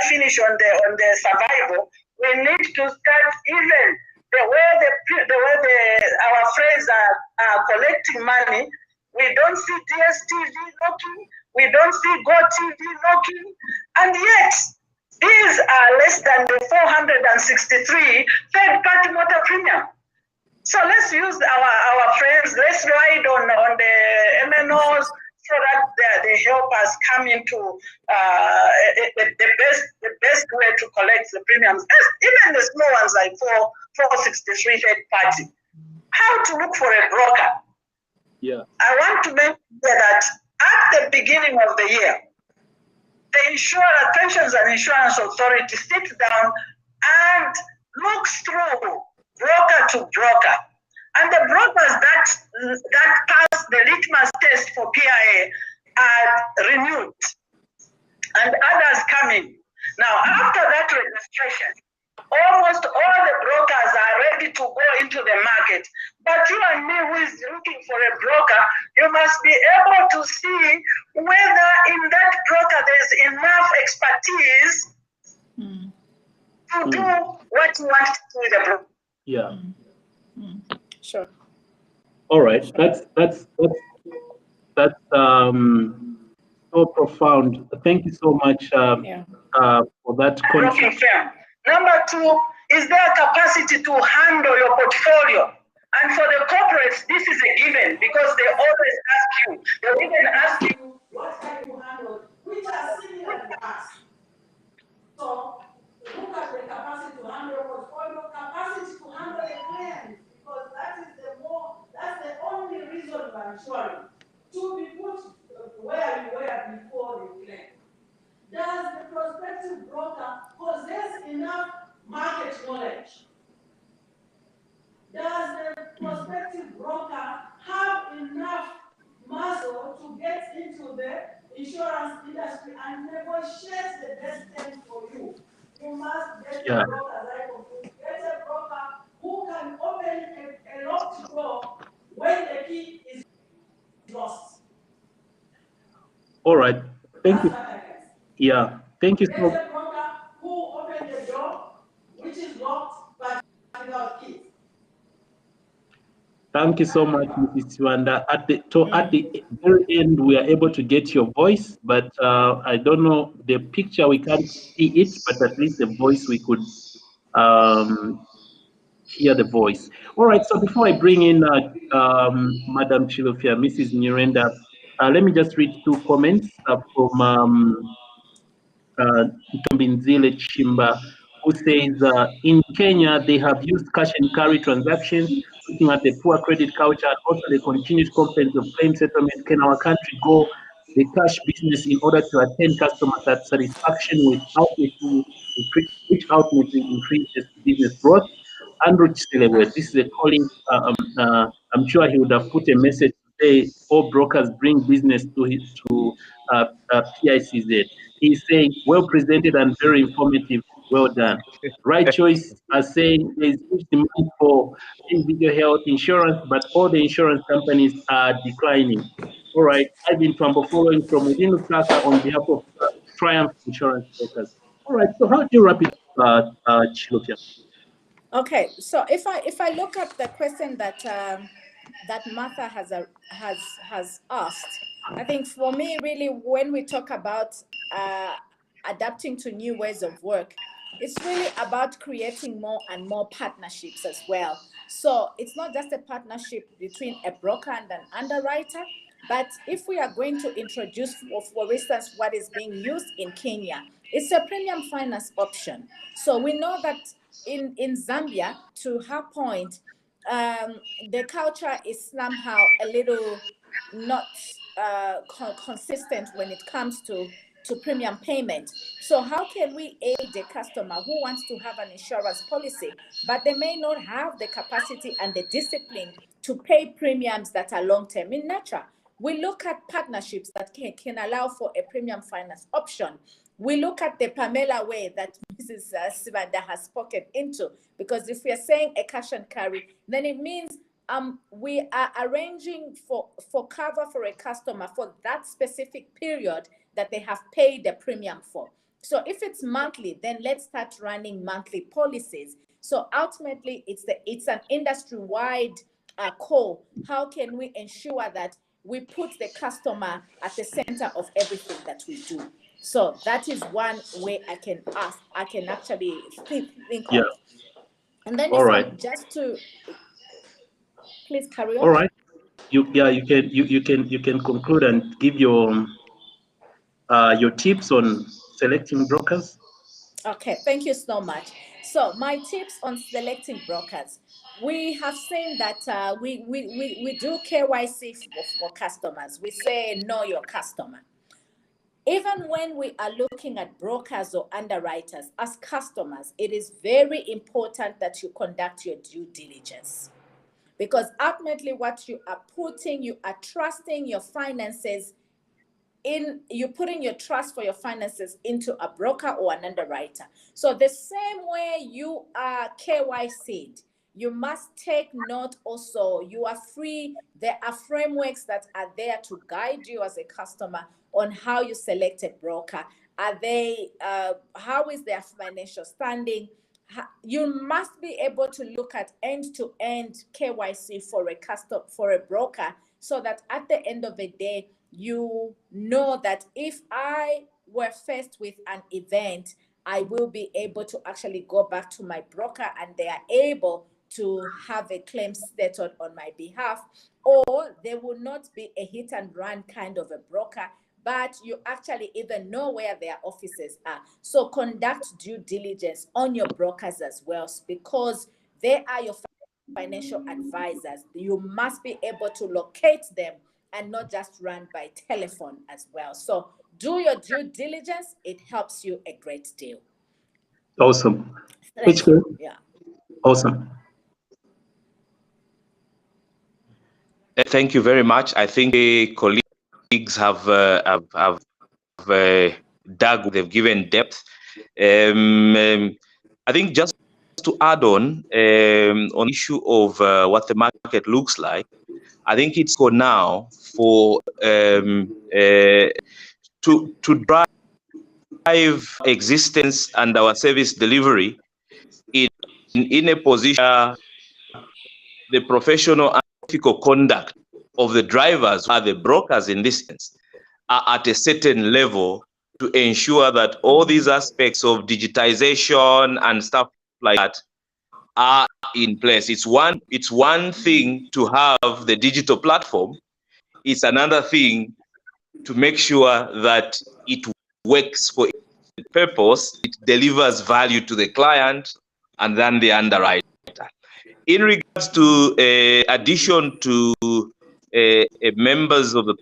finish on the survival, we need to start even the way our friends are collecting money. We don't see DSTV knocking, we don't see GoTV knocking, and yet these are less than the 463 third-party motor premium. So let's use our friends, let's ride on the MNOs, so that they help us come into the best way to collect the premiums. Even the small ones like 463 third party. How to look for a broker? Yeah. I want to mention that at the beginning of the year, the Pensions and Insurance Authority sits down and looks through broker to broker. And the brokers that pass the litmus test for PIA are renewed, and others come in. Now, after that registration, almost all the brokers are ready to go into the market. But you and me, who is looking for a broker, you must be able to see whether in that broker there's enough expertise to do what you want to do with the broker. Yeah. Sure. All right. That's so profound. Thank you so much for that Broking firm. Number two, is there capacity to handle your portfolio? And for the corporates, this is a given because they always ask you. They even ask you, what can you handle? Which are similar to us. So look at the capacity to handle your portfolio, capacity to handle the client, because that's the only reason you are insuring. To be put where you were before the claim. Does the prospective broker possess enough market knowledge? Does the prospective broker have enough muscle to get into the insurance industry and negotiate the best terms for you? You must get a broker, get a broker who can open a locked door when the key is lost. All right. Thank you. Yeah. Thank you so much. Get a broker who opened the door which is locked but without keys. Thank you so much, Mrs. Sibanda. At the very end, we are able to get your voice, but I don't know the picture. We can't see it, but at least the voice we could hear the voice. All right. So before I bring in Madam Chilufya, Mrs. Nyirenda, let me just read two comments from Ntombinzile Chimba, who says in Kenya they have used cash and carry transactions, looking at the poor credit culture and also the continued complaints of claim settlement. Can our country go the cash business in order to attain customer satisfaction which ultimately increases business growth? Andrew Chiselewe, this is a calling. I'm sure he would have put a message today. All brokers bring business to PICZ. He's saying, well presented and very informative. Well done. Right Choice are saying there's huge demand for individual health insurance, but all the insurance companies are declining. All right, I've been Twaambo following from within the Lusaka on behalf of Triumph Insurance Brokers. All right, so how do you wrap it up, Chilufya? Okay, so if I look at the question that that Martha has asked, I think for me really when we talk about adapting to new ways of work, it's really about creating more and more partnerships as well. So it's not just a partnership between a broker and an underwriter, but if we are going to introduce, for instance, what is being used in Kenya, it's a premium finance option. So we know that in Zambia, to her point, the culture is somehow a little not consistent when it comes to premium payment. So how can we aid a customer who wants to have an insurance policy, but they may not have the capacity and the discipline to pay premiums that are long-term in nature? We look at partnerships that can allow for a premium finance option. We look at the Pamela way that Mrs. Sibanda has spoken into, because if we are saying a cash and carry, then it means we are arranging for cover for a customer for that specific period that they have paid a premium for. So if it's monthly, then let's start running monthly policies. So ultimately, it's an industry-wide call. How can we ensure that we put the customer at the center of everything that we do? So that is one way I can actually think Yeah. of. And then All right. just to please carry on. All right. You can conclude and give your tips on selecting brokers. Okay, thank you so much. So my tips on selecting brokers. We have seen that we do KYC for customers. We say know your customer. Even when we are looking at brokers or underwriters as customers, it is very important that you conduct your due diligence. Because ultimately what you are putting, you are trusting your finances you're putting your trust for your finances into a broker or an underwriter. So the same way you are KYC'd, you must take note also, you are free. There are frameworks that are there to guide you as a customer on how you select a broker. Are they, how is their financial standing? You must be able to look at end-to-end KYC for a broker, so that at the end of the day, you know that if I were faced with an event, I will be able to actually go back to my broker and they are able to have a claim settled on my behalf, or they will not be a hit and run kind of a broker, but you actually even know where their offices are. So conduct due diligence on your brokers as well, because they are your financial advisors. You must be able to locate them and not just run by telephone as well. So do your due diligence. It helps you a great deal. Awesome. Yeah. Awesome. Thank you very much. I think the colleagues have dug, they've given depth. I think just to add on the issue of what the market looks like, I think it's for now for to drive existence and our service delivery in a position the professional and ethical conduct of the drivers, are the brokers in this sense, are at a certain level to ensure that all these aspects of digitization and stuff like that are in place. It's one thing to have the digital platform. It's another thing to make sure that it works for its purpose, it delivers value to the client and then the underwriter. In regards to addition to members of the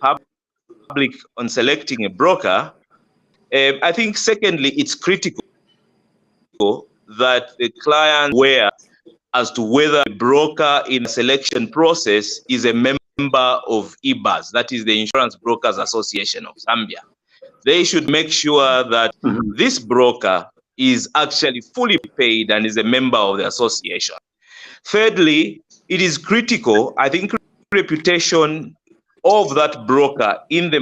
public on selecting a broker, I think secondly, it's critical that the client aware as to whether a broker in a selection process is a member of IBAS, that is the Insurance Brokers Association of Zambia. They should make sure that this broker is actually fully paid and is a member of the association. Thirdly, it is critical, I think, reputation of that broker in the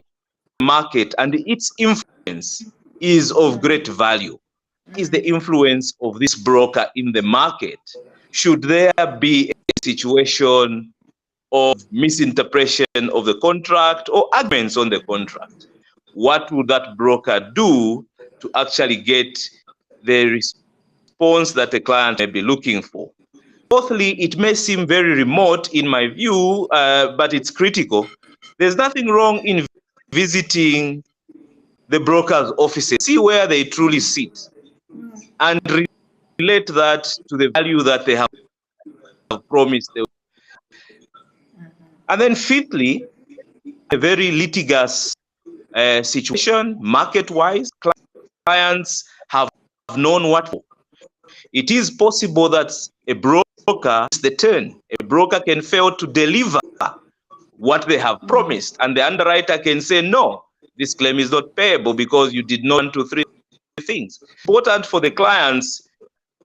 market and its influence is of great value. Is the influence of this broker in the market? Should there be a situation of misinterpretation of the contract or arguments on the contract, what would that broker do to actually get the response that the client may be looking for? Fourthly, it may seem very remote in my view, but it's critical. There's nothing wrong in visiting the broker's offices, see where they truly sit, and relate that to the value that they have promised. And then fifthly, a very litigious situation, market-wise, clients have known what for. It is possible that a broker is the turn. A broker can fail to deliver what they have promised, and the underwriter can say, no, this claim is not payable because you did not 1, 2, 3 things. Important for the clients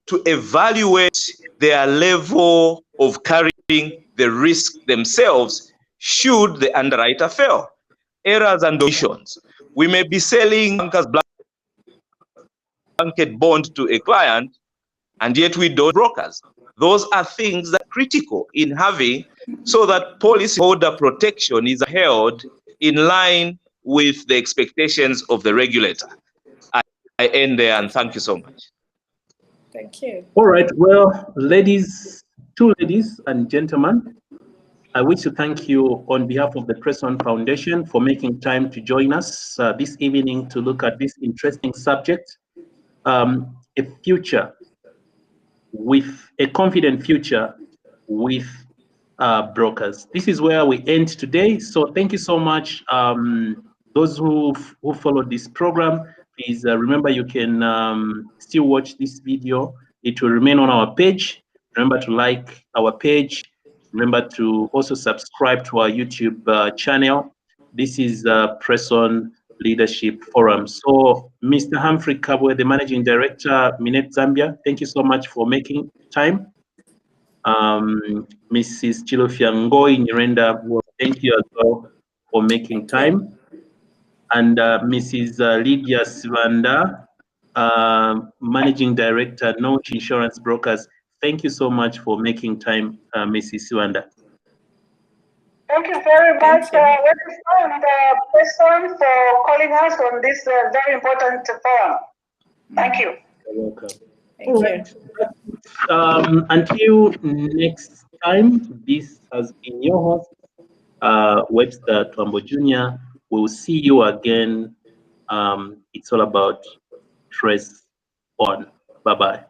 to evaluate their level of carrying the risk themselves should the underwriter fail. Errors and omissions. We may be selling bankers blanket bond to a client, and yet we don't brokers. Those are things that are critical in having, so that policyholder protection is held in line with the expectations of the regulator. I end there, and thank you so much. Thank you. All right. Well, two ladies and gentlemen, I wish to thank you on behalf of the Presson Foundation for making time to join us this evening to look at this interesting subject, a future with a confident future with brokers. This is where we end today. So thank you so much. Those who followed this program, please remember you can still watch this video. It will remain on our page. Remember to like our page. Remember to also subscribe to our YouTube channel. This is Presson Leadership Forum. So, Mr. Humphrey Kabwe, the Managing Director, Minet, Zambia, thank you so much for making time. Mrs. Chilufya Nyirenda, thank you as well for making time. And Mrs. Lydiah Sibanda, Managing Director, Norwich Insurance Brokers, thank you so much for making time, Mrs. Sibanda. Thank you very much, Webster and Presson, for calling us on this very important forum. Thank you. You're welcome. Thank you. Until next time, this has been your host, Webster Twaambo Jr. We'll see you again. It's all about Press On. Bye-bye.